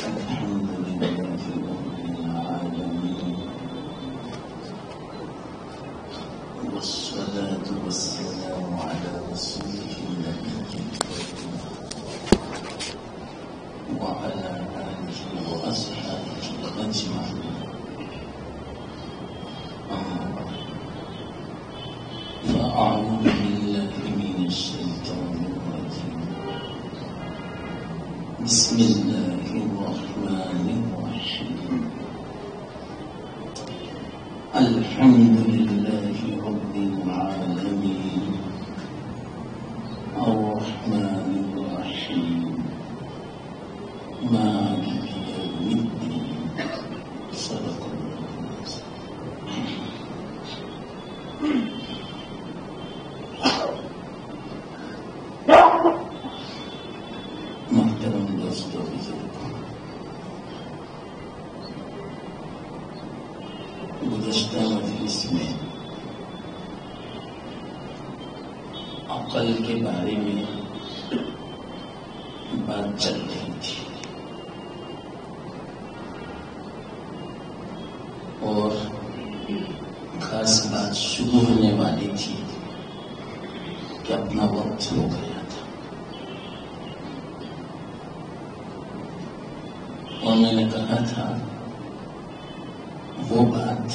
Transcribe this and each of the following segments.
الحمد لله رب العالمين والصلاة والسلام على رسوله النبي الكريم وعلى آله وأصحابه أجمعين. أما بعد فأعوذ بالله من الشيطان الرجيم. بسم الله الرحمن الرحيم. الحمد لله رب العالمين الرحمن الرحيم مالك يوم الدين. صدق الله العظيم. محترم دوستو بزرگوں، گزشتہ مجلس میں عقل کے بارے میں بات چل رہی تھی اور خاص بات شروع ہونے والی تھی کہ اپنا وقت ہو گیا تھا اور میں نے کہا تھا وہ بات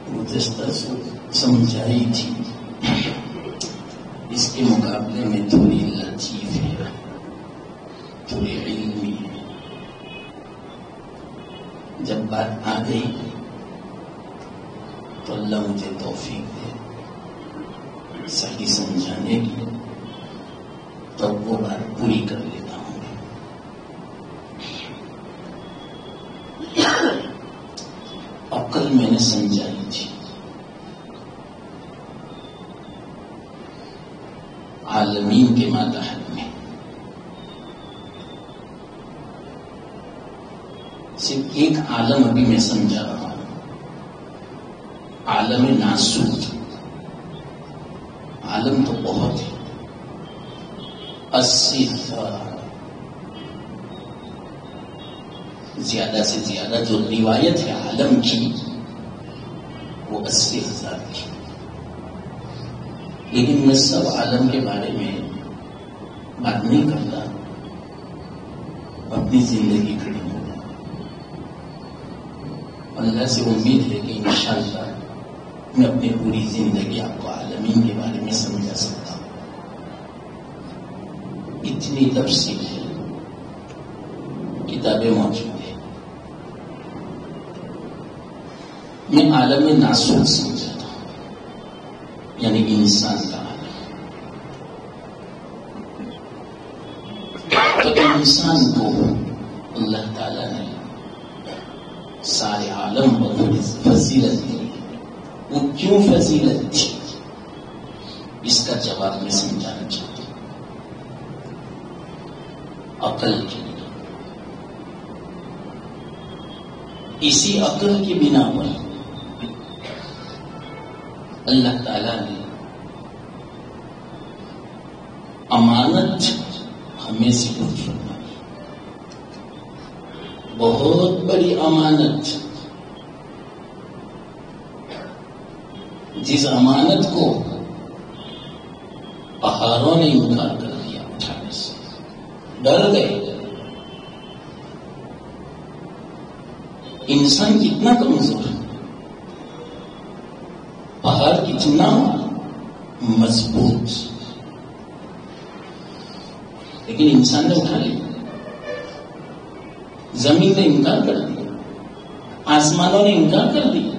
گزشتہ سمجھائی تھی، اس کے مقابلے میں تھوڑی لطیف ہے، تھوڑی علمی ہے. جب بات آ گئی تو اللہ مجھے توفیق دے صحیح سمجھانے کی، تو وہ بات پوری کر لیتا ہوں. عقل میں نے سمجھائی تھی، عالمین کے ماتحت میں صرف ایک عالم ابھی میں سمجھا رہا ہوں، عالم ناسوت. عالم تو بہت ہے، 80,000 زیادہ سے زیادہ جو روایت ہے عالم کی وہ 80,000 کی. لیکن میں سب عالم کے بارے میں بات نہیں کرتا، اپنی زندگی کھڑی ہوں. اللہ سے امید ہے کہ انشاءاللہ میں اپنی پوری زندگی آپ کو عالمین کے بارے میں سمجھا سکتا ہوں. اتنی تفصیل ہے، کتابیں موجود ہیں. میں عالم ناسوت سمجھا تھا، یعنی انسان کا عالم. تو انسان کو اللہ تعالیٰ نے سارے عالم پر فضیلت دی. وہ کیوں فضیلت تھی اس کا جواب میں سمجھانا چاہتا ہوں. عقل کے لیے، اسی عقل کی بنا پر اللہ تعالیٰ نے امانت ہمیں سپرد فرمائی. بہت بڑی امانت، جس امانت کو پہاڑوں نے انکار کر دیا اٹھانے سے، ڈر گئے. انسان کتنا کمزور ہے، پہاڑ کتنا مضبوط، لیکن انسان نے اٹھا لیا. زمین نے انکار کر دیا، آسمانوں نے انکار کر دیا.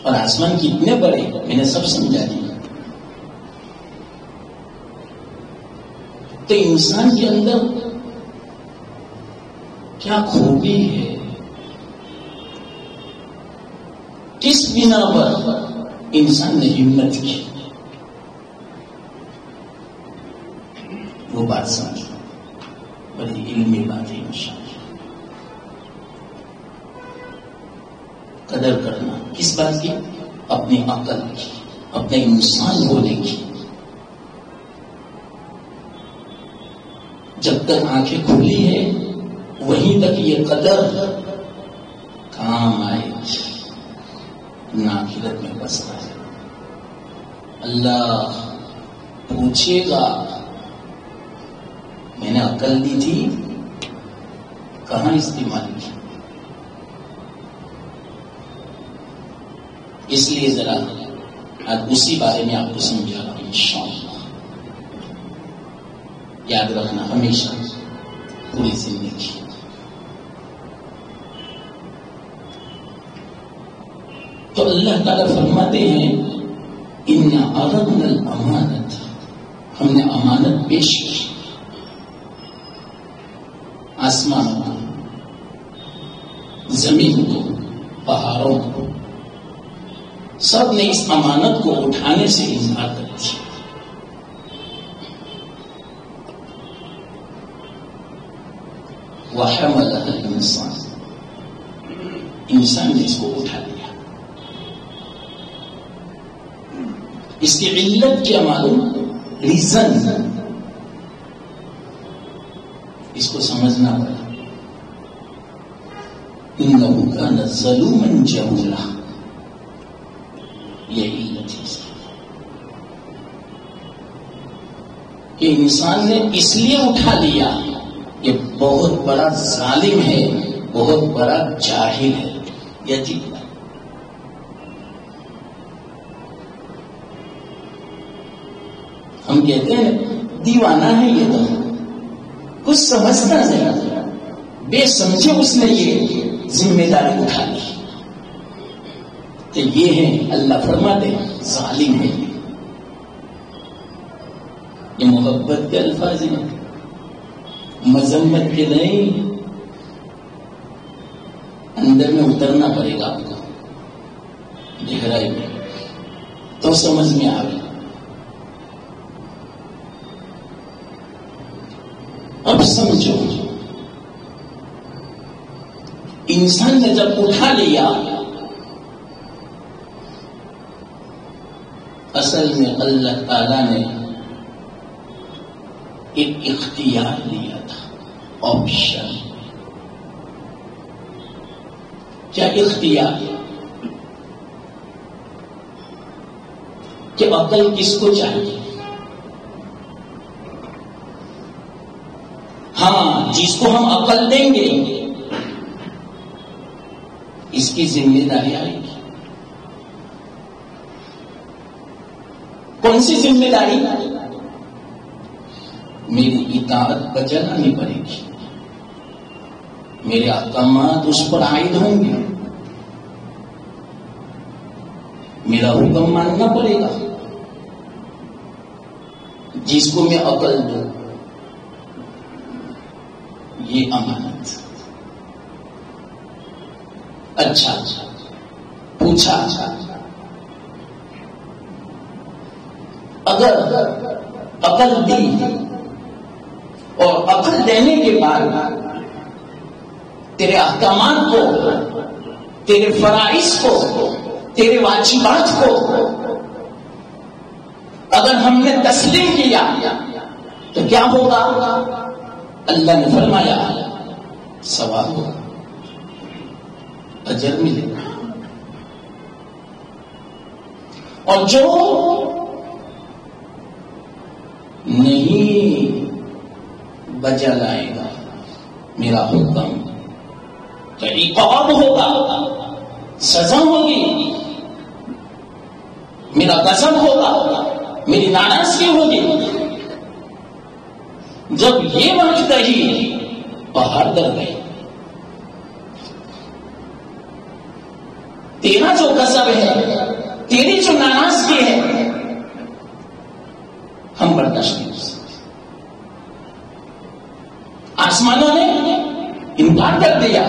اور آسمان کتنے بڑے میں نے سب سمجھا دیا. تو انسان کے اندر کیا خوبی ہے، کس بنا پر انسان نے ہمت کی، وہ بات سمجھو. بڑی علمی بات ہے انشاءاللہ. قدر کرنا کس بات کی؟ اپنی عقل کی، اپنے انسان ہونے کی. جب تک آنکھیں کھلی ہے وہیں تک یہ قدر کام آئے نہ آخرت میں بستا ہے. اللہ پوچھے گا میں نے عقل دی تھی کہاں استعمال کی. اس لیے ذرا آج اسی بارے میں آپ کو سمجھا رہا ہوں انشاءاللہ. یاد رکھنا ہمیشہ پوری زندگی. تو اللہ تعالیٰ فرماتے ہیں اِنَّا عَرَضْنَا الْأَمَانَةَ، ہم نے امانت پیش کی آسمانوں کو، زمین کو، پہاڑوں کو. سب نے اس امانت کو اٹھانے سے انکار کر دیا. وَحَمَلَهَا الْإِنسَانُ، انسان نے اس کو اٹھا لیا. اس کی علت کیا معلوم؟ ریزن اس کو سمجھنا پڑا. إِنَّهُ كَانَ ظَلُومًا جَهُولًا، یہ علت ہے اس کی کہ انسان نے اس لیے اٹھا لیا یہ بہت بڑا ظالم ہے، بہت بڑا جاہل ہے. یہ چیز ہم کہتے ہیں دیوانہ ہے یہ تو کچھ سمجھتا نہیں، بے سمجھے اس نے یہ ذمہ داری اٹھا لی. تو یہ ہے اللہ فرماتے ہیں ظالم ہے. یہ محبت کے الفاظ ہیں، مذمت کے نہیں. اندر میں اترنا پڑے گا آپ کو گہرائی میں تو سمجھ میں آ گئی. اب سمجھو انسان نے جب اٹھا لیا اصل میں اللہ تعالیٰ نے ایک اختیار دیا تھا، آپشن. کیا اختیار؟ کہ عقل کس کو چاہیے؟ ہاں جس کو ہم عقل دیں گے اس کی ذمہ داری آئے گی. کون سی ذمہ داری؟ میری اطاعت بجانی پڑے گی، میرے احکامات اس پر عائد ہوں گے، میرا حکم ماننا پڑے گا. جس کو میں عقل دوں یہ امانت. اچھا پوچھا اگر عقل دی اور عقل دینے کے بعد تیرے احکامات کو، تیرے فرائض کو، تیرے واجبات کو اگر ہم نے تسلیم کیا تو کیا ہوگا؟ اللہ نے فرمایا ثواب ہوگا، اجر ملے گا. اور جو نہیں بجا لائے گا میرا حکم تو عقاب ہوگا، سزا ہوگی، میرا غضب ہوگا، میری ناراضگی ہوگی. جب یہ بات کہی پہاڑ ڈر گئے. تیرا جو غضب ہے، تیری جو ناراضگی ہے ہم برداشت نہیں کر سکتے. آسمانوں نے انکار کر دیا،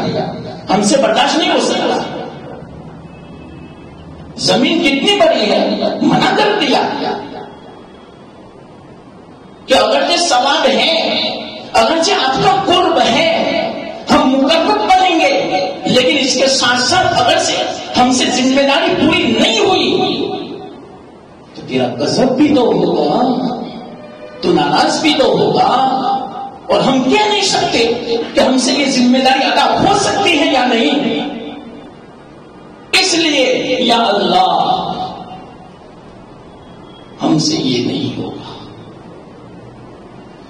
ہم سے برداشت نہیں ہو سکتا. زمین کتنی بڑی ہے منع کر دیا کہ اگرچہ ثواب ہے، اگرچہ آپ کا قرب ہے، ہم مقرب بنیں گے، لیکن اس کے ساتھ ساتھ اگرچہ ہم سے ذمہ داری پوری نہیں ہوئی تو تیرا غضب بھی تو ہوگا، تو ناراض بھی تو ہوگا. اور ہم کہہ نہیں سکتے کہ ہم سے یہ ذمہ داری ادا ہو سکتی ہے یا نہیں. اس لیے یا اللہ ہم سے یہ نہیں ہوگا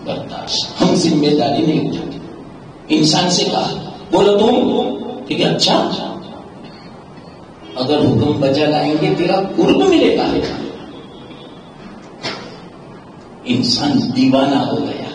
برداشت، ہم ذمہ داری نہیں اٹھاتے. انسان سے کہا بولو تم، ٹھیک ہے اچھا اگر حکم بجا لائیں گے تیرا قرب ملے گا. انسان دیوانہ ہو گیا.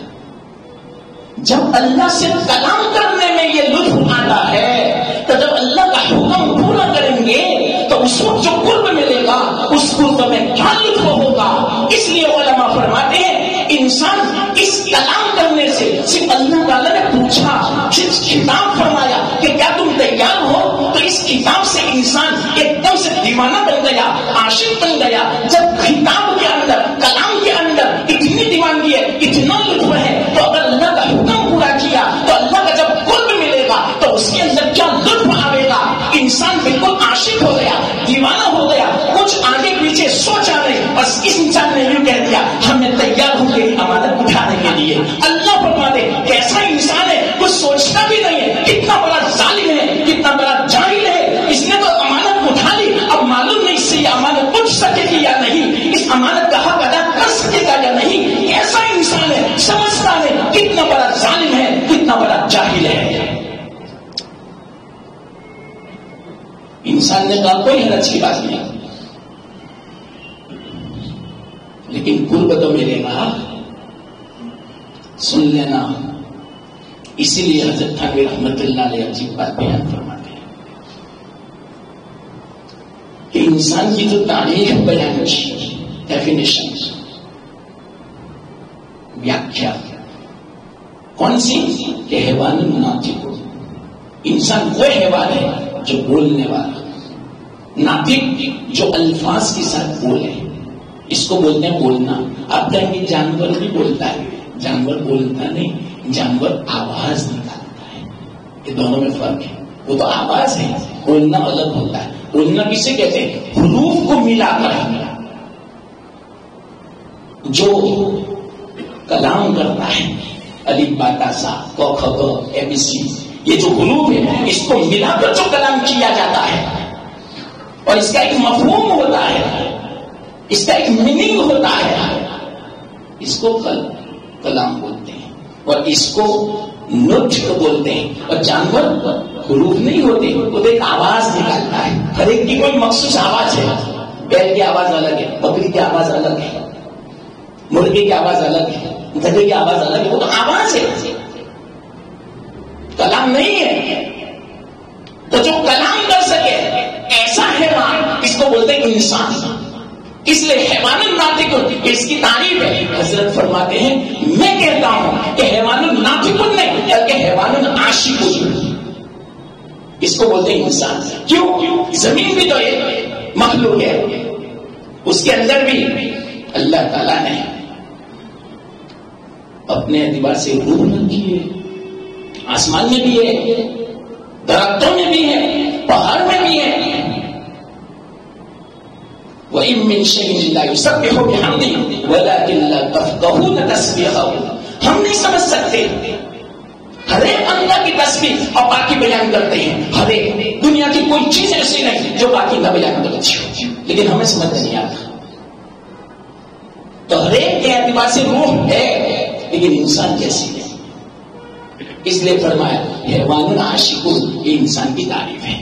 جب اللہ سے کلام کرنے میں یہ لطف آتا ہے تو جب اللہ کا حکم پورا کریں گے تو اس وقت جو قرب ملے گا اس قرب میں کیا لطف ہوگا. اس لیے علماء فرماتے ہیں انسان اس کلام کرنے سے صرف اللہ تعالیٰ نے پوچھا، صرف خطاب فرمایا کہ کیا تم تیار ہو، تو اس خطاب سے انسان ایک دم سے دیوانہ بن گیا، عاشق بن گیا. جب خطاب کے اندر کلام کے اندر اتنی دیوانگی ہے، اتنا لطف ہے، تو اگر اللہ کا حکم پورا کیا تو اللہ کا جب قرب ملے گا تو اس کے اندر کیا لطف آئے گا. انسان بالکل عاشق ہو گیا، دیوانہ ہو گیا، کچھ آگے پیچھے سوچا نہیں، بس اس انسان نے یوں کہہ دیا ہمیں تیار ہوں گے امانت اٹھانے کے لیے. اللہ فرماتے کیسا انسان ہے، کچھ سوچتا بھی نہیں ہے، کتنا بڑا ظالم ہے، کتنا بڑا جاہل ہے. اس نے تو امانت اٹھا لی، اب معلوم نہیں اس سے یہ امانت اٹھ سکے گی یا نہیں، اس امانت کا حق ادا کر سکے گا یا نہیں. ایسا انسان ہے، سمجھتا ہے کتنا بڑا ظالم ہے، کتنا بڑا جاہل ہے. انسان نے کہا کوئی حرج کی بات نہیں، لیکن قرب تو ملے گا. سن لینا. اسی لیے حضرت تھانوی رحمت اللہ علیہ عجیب بات بیان فرماتے ہیں کہ انسان کی جو تعریف بیان کی، ڈیفینیشن، ویاخیا کون سی کہ حیوان ناطق. انسان وہ حیوان ہے جو بولنے والا، ناطق جو الفاظ کے ساتھ بولے، اس کو بولتے ہیں بولنا. آپ کہیں گے جانور بھی بولتا ہے، جانور بولتا نہیں، جانور آواز نکالتا ہے. یہ دونوں میں فرق ہے. وہ تو آواز ہے، بولنا الگ ہوتا ہے. بولنا کسے کہتے ہیں؟ حروف کو ملا کر جو کلام کرتا ہے، الف با تا سا ق خ گ اے بی سی، یہ جو حروف ہے اس کو ملا کر جو کلام کیا جاتا ہے، اور اس کا ایک مفہوم ہوتا ہے، اس کا ایک میننگ ہوتا ہے. اس کو کلام بولتے ہیں اور اس کو نطق بولتے ہیں. اور جانور حروف نہیں ہوتے، وہ ایک آواز نکالتا ہے. ہر ایک کی کوئی مخصوص آواز ہے. بیل کی آواز الگ ہے، بکری کی آواز الگ ہے، مرغے کی آواز الگ ہے، گدھے کی آواز الگ ہے. وہ تو آواز ہے، کلام نہیں ہے. تو جو کلام کر سکے ایسا حیوان، اس کو بولتے ہیں انسان. اس لیے حیوان الناطق اس کی تعریف ہے. حضرت فرماتے ہیں میں کہتا ہوں کہ حیوان الناطق نہیں بلکہ حیوان العاشق، اس کو بولتے ہیں انسان. کیوں؟ زمین بھی تو ایک مخلوق ہے، اس کے اندر بھی اللہ تعالیٰ نے اپنے اعتبار سے روح رکھی ہے. آسمان میں بھی ہے، درختوں میں بھی ہے، پہاڑ میں بھی ہے. وَإِن مِّن شَيْءٍ لَّا يُسَبِّحُ بِحَمْدِهِ وَلَٰكِن لَّا تَفْقَهُونَ تَسْبِيحَهُ. ہم نہیں سمجھ سکتے. ہر ایک اللہ کی تسبیح اور باقی بیان کرتے ہیں. ہر ایک دنیا کی کوئی چیز ایسی نہیں جو باقی کا بیان کرتی ہو، لیکن ہمیں سمجھ نہیں آتا. تو ہر ایک کے اعتبار سے روح ہے، لیکن انسان کیسی ہے. اس لیے فرمایا حیوان العاشق، یہ انسان کی تعریف ہے.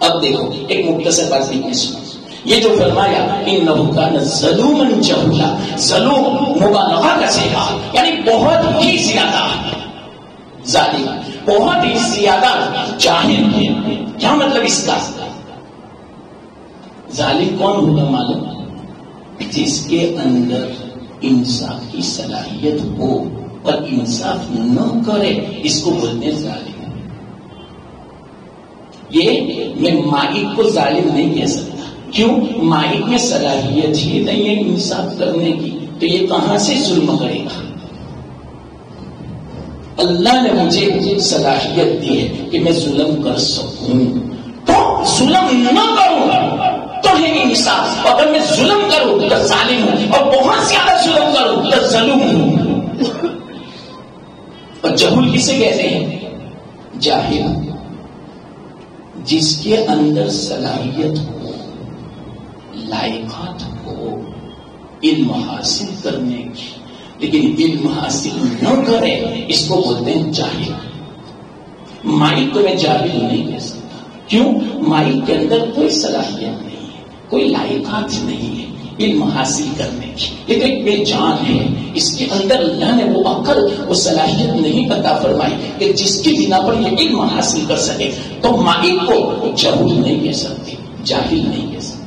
اب دیکھو ایک مختصر بات دیکھنے سنو. یہ جو فرمایا انہ کان ظلوما جہولا، ظلوم مبالغہ کا صیغہ، یعنی بہت ہی زیادہ ظالم، بہت ہی زیادہ جاہل ہے. کیا مطلب اس کا؟ ظالم کون ہوگا معلوم؟ جس کے اندر انصاف کی صلاحیت ہو اور انصاف نہ کرے، اس کو بولتے ہیں ظالم. یہ میں مالک کو ظالم نہیں کہہ سکتا. کیوں؟ مالک میں صلاحیت ہی نہیں ہے انصاف کرنے کی، تو یہ کہاں سے ظلم کرے گا؟ اللہ نے مجھے صلاحیت دی ہے کہ میں ظلم کر سکوں، تو ظلم نہ کروں تو ہے انصاف. اگر میں ظلم کروں تو ظالم ہوں، اور بہت زیادہ ظلم کروں تو ظلم ہوں. جہول کسے کہتے ہیں؟ جاہل، جس کے اندر صلاحیت ہو، لائقات ہو علم حاصل کرنے کی، لیکن علم حاصل نہ کرے، اس کو بولتے ہیں جاہل۔ مائک کو میں جاہل نہیں کہہ سکتا، کیوں؟ مائک کے اندر کوئی صلاحیت نہیں ہے، کوئی لائقات نہیں ہے علم حاصل کرنے کی، لیکن ایک بے جان ہے، اس کے اندر اللہ نے وہ عقل، وہ صلاحیت نہیں عطا فرمائی کہ جس کی بنا پر یہ علم حاصل کر سکے۔ تو مائک کو جہول نہیں کہہ سکتے، جاہل نہیں کہہ سکتے،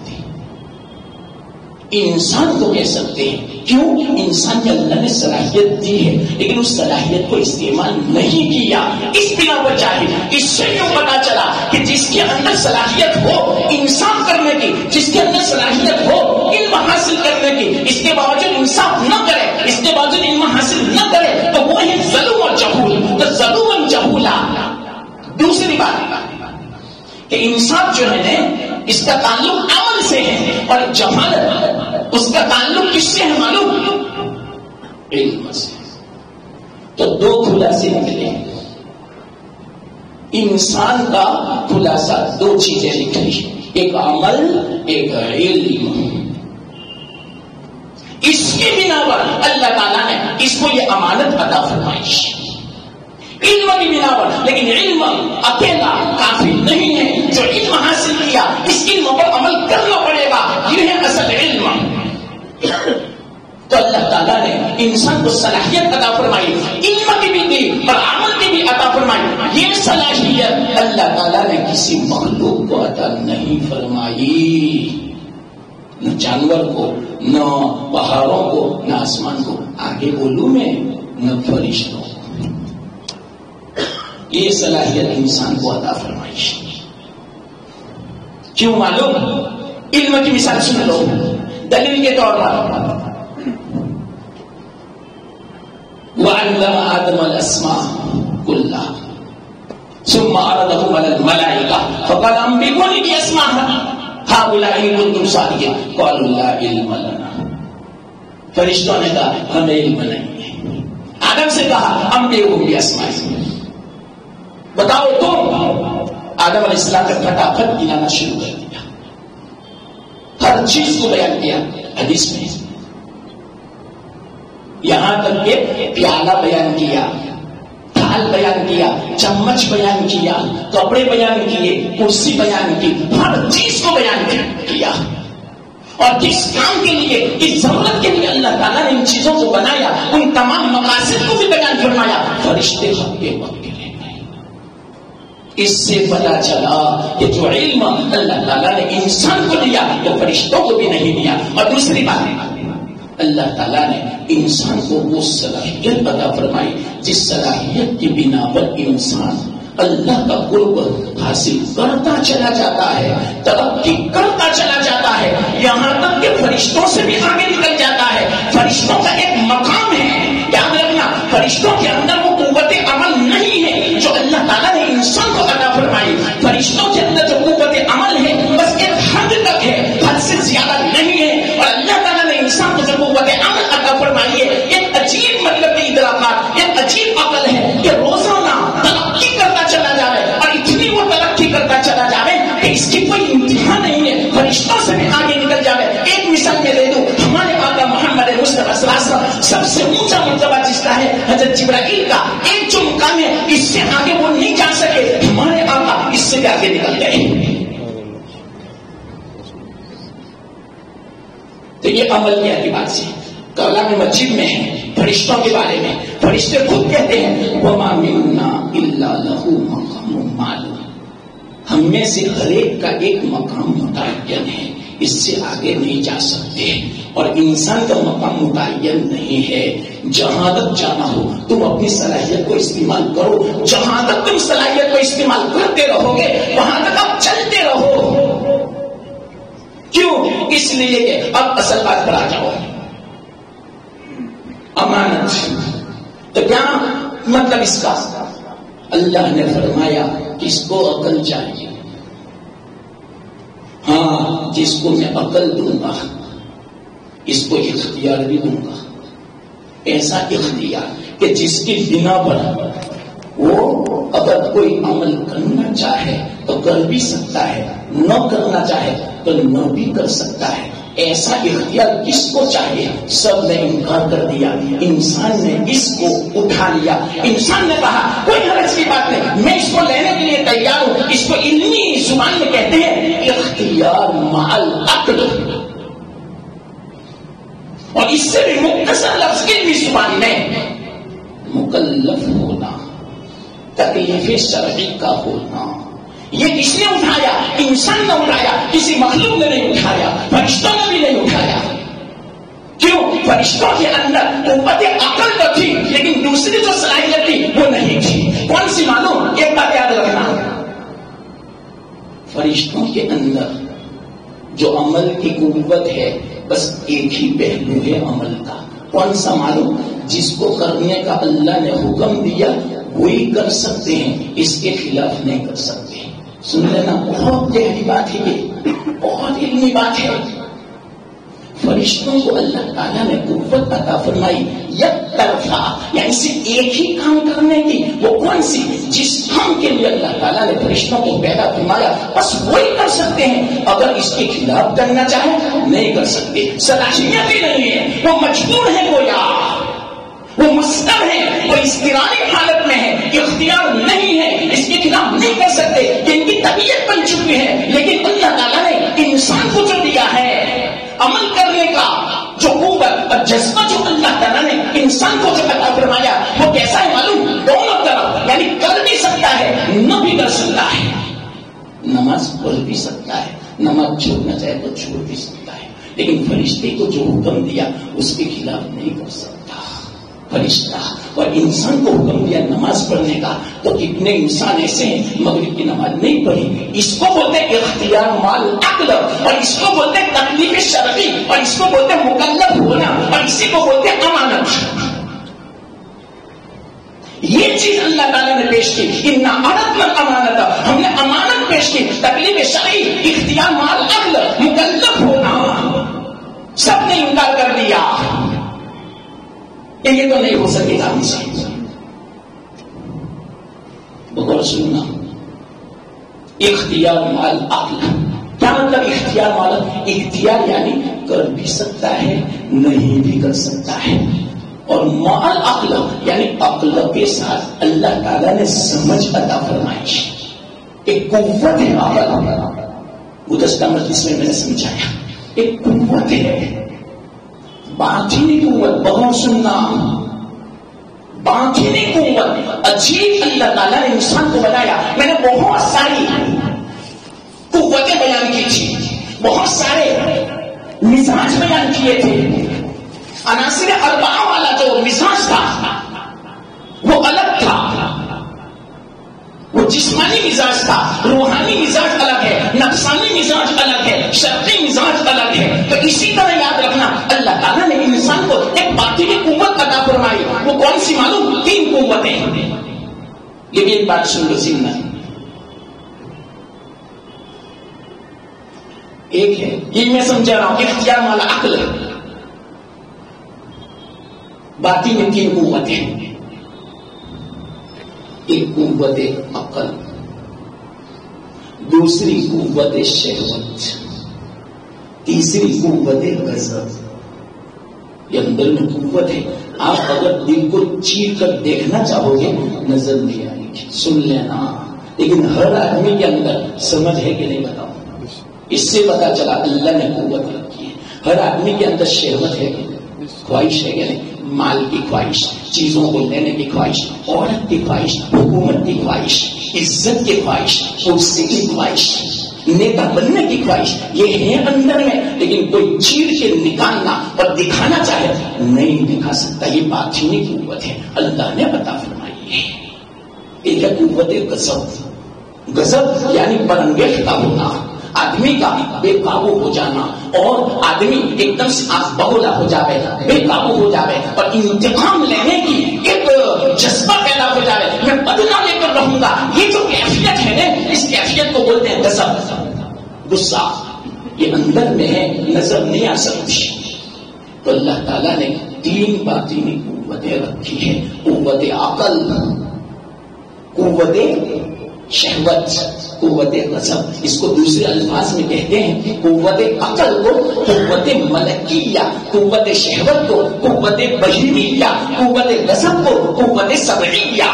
انسان کو کہہ سکتے ہیں۔ کیوں؟ انسان کے اللہ نے صلاحیت دی ہے، لیکن اس صلاحیت کو استعمال نہیں کیا، اس بنا پر جاہل۔ اس سے کیوں پتا چلا کہ جس کے اندر صلاحیت ہو انصاف کرنے کی، جس کے اندر صلاحیت ہو علم حاصل کرنے کی، اس کے باوجود انصاف نہ کرے، اس کے باوجود علم حاصل نہ کرے، تو وہ ہے ظلم اور جہول، تو ظلم جہولا۔ دوسری بات کہ انصاف جو ہے اس کا تعلق عمل سے ہے، اور جہالت اس کا تعلق کس سے ہے معلوم؟ علم سے۔ تو دو خلاصے نکلے، انسان کا خلاصہ دو چیزیں نکلی، ایک عمل، ایک علم۔ اس کے بنا پر اللہ تعالیٰ نے اس کو یہ امانت عطا فرمائی، علم کی بنا پر، لیکن علم اکیلا کافی نہیں ہے، جو علم حاصل کیا اس علم پر عمل کرنا پڑے گا، یہ ہے اصل علم۔ تو اللہ تعالیٰ نے انسان کو صلاحیت عطا فرمائی، علم کی بھی دی اور عمل کی بھی عطا فرمائی۔ یہ صلاحیت اللہ تعالیٰ نے کسی مخلوق کو عطا نہیں فرمائی، نہ جانور کو، نہ پہاڑوں کو، نہ آسمان کو، آگے بولوں میں، نہ فرشتوں کو۔ یہ صلاحیت انسان کو عطا فرمائی۔ کیوں معلوم؟ علم کی مثال سن لو، دلیل کے طور پر وَعَلَّمَ آدَمَ الْأَسْمَاءَ كُلَّهَا ثُمَّ عَرَضَهُمْ عَلَى الْمَلَائِكَةِ فَقَالَ أَنبِئُونِي بِأَسْمَاءِ هَؤُلَاءِ إِن كُنتُمْ صَادِقِينَ قَالُوا لَا عِلْمَ لَنَا۔ فرشتوں نے کہا ہمیں علم نہیں ہے۔ آدم سے کہا أنبئهم بِأَسْمَائِهِمْ، بتاؤ تم۔ آدم علیہ السلام نے پھٹافٹ گنانا شروع کر دیا، ہر چیز کو بیان کیا حدیث میں، یہاں تک کہ پیالہ بیان کیا، تھال بیان کیا، چمچ بیان کیا، کپڑے بیان کیے، کرسی بیان کی، ہر چیز کو بیان کیا۔ اور جس کام کے لیے، اس ضرورت کے لیے اللہ تعالیٰ نے ان چیزوں کو بنایا، ان تمام مقاصد کو بھی بیان فرمایا، فرشتے سب کے وقت کے لیے گئے۔ اس سے پتا چلا کہ جو علم اللہ تعالیٰ نے انسان کو دیا وہ فرشتوں کو بھی نہیں دیا۔ اور دوسری بات، اللہ تعالیٰ نے انسان کو وہ صلاحیت عطا فرمائی جس صلاحیت کی بنا پر انسان اللہ کا قرب حاصل کرتا چلا جاتا ہے، ترقی کرتا چلا جاتا ہے، یہاں تک کہ فرشتوں سے بھی آگے نکل جاتا ہے۔ فرشتوں کا ایک مقام ہے، یاد رکھنا، فرشتوں کے اندر وہ قوت عمل نہیں ہے جو اللہ تعالیٰ نے انسان کو عطا فرمائی۔ فرشتوں کے اندر جو قوت عمل ہے بس ایک حد تک ہے، حد سے زیادہ نہیں ہے۔ اور اللہ تعالیٰ نے انسان کو جو قوت عمل عطا فرمائی ہے، ایک عجیب مطلب کے ادراکات، ایک عجیب عقل ہے کہ روزانہ ترقی کرتا چلا جائے، اور اتنی وہ ترقی کرتا چلا جائے کہ اس کی کوئی انتہا نہیں ہے، فرشتوں سے بھی آگے نکل جائے۔ ایک مثال میں دے دوں، ہمارے آقا محمد مصطفیٰ صلی اللہ علیہ وسلم سب سے اونچا مرتبہ جس کا ہے حضرت جبرائیل کا، ایک جو مقام ہے اس سے آگے وہ نہیں جا سکے، ہمارے آقا اس سے بھی آگے نکل گئے۔ تو یہ عمل کی اعتبار سے کلام مجید میں ہے، فرشتوں کے بارے میں فرشتے خود کہتے ہیں وَمَا مِنَّا إِلَّا لَهُ مَقَامٌ مَعْلُومٌ، ہم میں سے ہر ایک کا ایک مقام متعین ہے، اس سے آگے نہیں جا سکتے۔ اور انسان کا مقام متعین نہیں ہے، جہاں تک جانا ہو تم اپنی صلاحیت کو استعمال کرو، جہاں تک تم صلاحیت کو استعمال کرتے رہو گے وہاں تک آپ چلتے رہو۔ کیوں؟ اس لیے کہ اب اصل بات پر آ جاؤ، امانت۔ تو کیا مطلب اس کا؟ اللہ نے فرمایا کہ اس کو عقل چاہیے، ہاں جس کو میں عقل دوں گا اس کو اختیار بھی دوں گا، ایسا اختیار کہ جس کی بنا پر وہ اگر کوئی عمل کرنا چاہے تو کر بھی سکتا ہے، نہ کرنا چاہے تو نہ بھی کر سکتا ہے. ایسا اختیار کس کو چاہیے؟ سب نے انکار کر دیا. انسان نے اس کو اٹھا لیا. انسان نے کہا کوئی حرج کی بات نہیں، میں اس کو لینے کے لیے تیار ہوں. اس کو علمی زبان میں کہتے ہیں اختیار مع العقل، اور اس سے بھی مختصر لفظ علمی زبان میں مکلف ہونا، تکلیف شرعی کا ہونا. یہ کس نے اٹھایا؟ انسان نے اٹھایا، کسی مخلوق نے نہیں اٹھایا، فرشتوں نے بھی نہیں اٹھایا. کیوں؟ فرشتوں کے اندر قوت عقل تو تھی، لیکن دوسری جو صلاحیت تھی وہ نہیں تھی. کون سی معلوم؟ ایک بات یاد رکھنا، فرشتوں کے اندر جو عمل کی قوت ہے بس ایک ہی پہلو ہے عمل کا. کون سا معلوم؟ جس کو کرنے کا اللہ نے حکم دیا وہی کر سکتے ہیں، اس کے خلاف نہیں کر سکتے. سن لینا، بہت گہری بات ہے، یہ بہت علمی بات ہے. فرشتوں کو اللہ تعالیٰ نے قوت عطا فرمائی یک طرفہ، یعنی صرف ایک ہی کام کرنے کی. وہ کون سی؟ جس کام کے لیے اللہ تعالیٰ نے فرشتوں کو پیدا فرمایا بس وہی کر سکتے ہیں. اگر اس کے خلاف کرنا چاہے نہیں کر سکتے، صلاحیت ہی نہیں ہے، وہ مجبور ہے، وہ مستر ہے، وہ اضطراری حالت میں ہے، اختیار نہیں ہے، اس کے خلاف نہیں کر سکتے. ان کی طبیعت بن چکی ہے. لیکن اللہ تعالیٰ نے انسان کو جو دیا ہے عمل کرنے کا جو قوت اور جذبہ، جو اللہ تعالیٰ نے انسان کو جو عطا فرمایا وہ کیسا ہے معلوم؟ دونوں طرف، یعنی کر بھی سکتا ہے، نہ بھی کر سکتا ہے. نماز پڑھ بھی سکتا ہے، نماز چھوڑنا چاہے تو چھوڑ بھی سکتا ہے. لیکن فرشتے کو جو حکم دیا اس کے خلاف نہیں کر سکتا. فرشتہ اور انسان کو حکم دیا نماز پڑھنے کا، تو کتنے انسان ایسے ہیں مغرب کی نماز نہیں پڑھی. اس کو بولتے اختیار مع العقل، اور اس کو بولتے تکلیف شرعی، اور اس کو بولتے مکلف ہونا، اور اسی کو بولتے امانت. یہ چیز اللہ تعالیٰ نے پیش کی. انا عرضنا الامانۃ، ہم نے امانت پیش کی. تکلیف شرعی، اختیار مع العقل، مکلف ہونا، سب نے انکار کر دیا. یہ تو نہیں ہو سکے گا. بغور سننا، اختیار مع العقل کیا مطلب؟ اختیار مع العقل، اختیار یعنی کر بھی سکتا ہے، نہیں بھی کر سکتا ہے. اور مع العقل یعنی عقل کے ساتھ اللہ تعالیٰ نے سمجھ عطا فرمائی. ایک قوت ہے عقل، گزشتہ مجلس میں نے سمجھایا. ایک قوت ہے، باطنی قوت. بہت سننا، باطنی قوت عجیب اللہ تعالیٰ نے انسان کو بنایا. میں نے بہت ساری قوتیں بیان کی تھی، بہت سارے مزاج بیان کیے تھے. عناصر اربعہ والا جو مزاج تھا وہ الگ تھا. وہ جسمانی مزاج تھا، روحانی مزاج الگ ہے، نفسانی مزاج الگ ہے، شرعی مزاج الگ ہے. تو اسی طرح یاد رکھنا، اللہ تعالیٰ نے انسان کو ایک باطنی قوت عطا فرمائی. وہ کون سی معلوم؟ 3 قوتیں. یہ بھی ایک بات سن لو سننا. ایک ہے، یہ میں سمجھا رہا ہوں، اختیار مع العقل. باقی میں 3 قوتیں. ایک قوت عقل، دوسری قوت شہوت، تیسری قوت غضب. یہ اندر میں قوت ہے. آپ اگر دل کو چیر کر دیکھنا چاہو گے نظر نہیں آئے گی. سن لینا. لیکن ہر آدمی کے اندر سمجھ ہے کہ نہیں بتاؤ. اس سے پتا چلا اللہ نے قوت رکھی ہے. ہر آدمی کے اندر شہوت ہے کہ نہیں، خواہش ہے کہ نہیں، مال کی خواہش، چیزوں کو لینے کی خواہش، عورت کی خواہش، حکومت کی خواہش، عزت کی خواہش، کرسی کی خواہش، نیتا بننے کی خواہش. یہ ہے اندر میں. لیکن کوئی چیر کے نکالنا اور دکھانا چاہے نہیں دکھا سکتا. یہ باطنی قوت ہے، اللہ نے عطا فرمائی ہے. ایک ہے قوت غضب. غضب یعنی برانگیختہ ہونا، آدمی کا بے قابو ہو جانا، اور آدمی ایک دم سے بہولا ہو جاوے، بے قابو ہو جاوے، اور انتقام لینے کی ایک جذبہ پیدا ہو جاوے. میں بدلہ لے کر رہوں گا. یہ جو کیفیت ہے نا، اس کیفیت کو بولتے ہیں غضب، غصہ. یہ اندر میں ہے، نظر نہیں آ سکتی. تو اللہ تعالیٰ نے 3 باطنی قوتیں رکھی ہیں: قوت عقل، قوت شہوت، قوت غضب. اس کو دوسرے الفاظ میں کہتے ہیں قوت عقل کو قوت ملکیہ، قوت شہوت کو قوت بہیمیہ، قوت غضب کو قوت سبعیہ.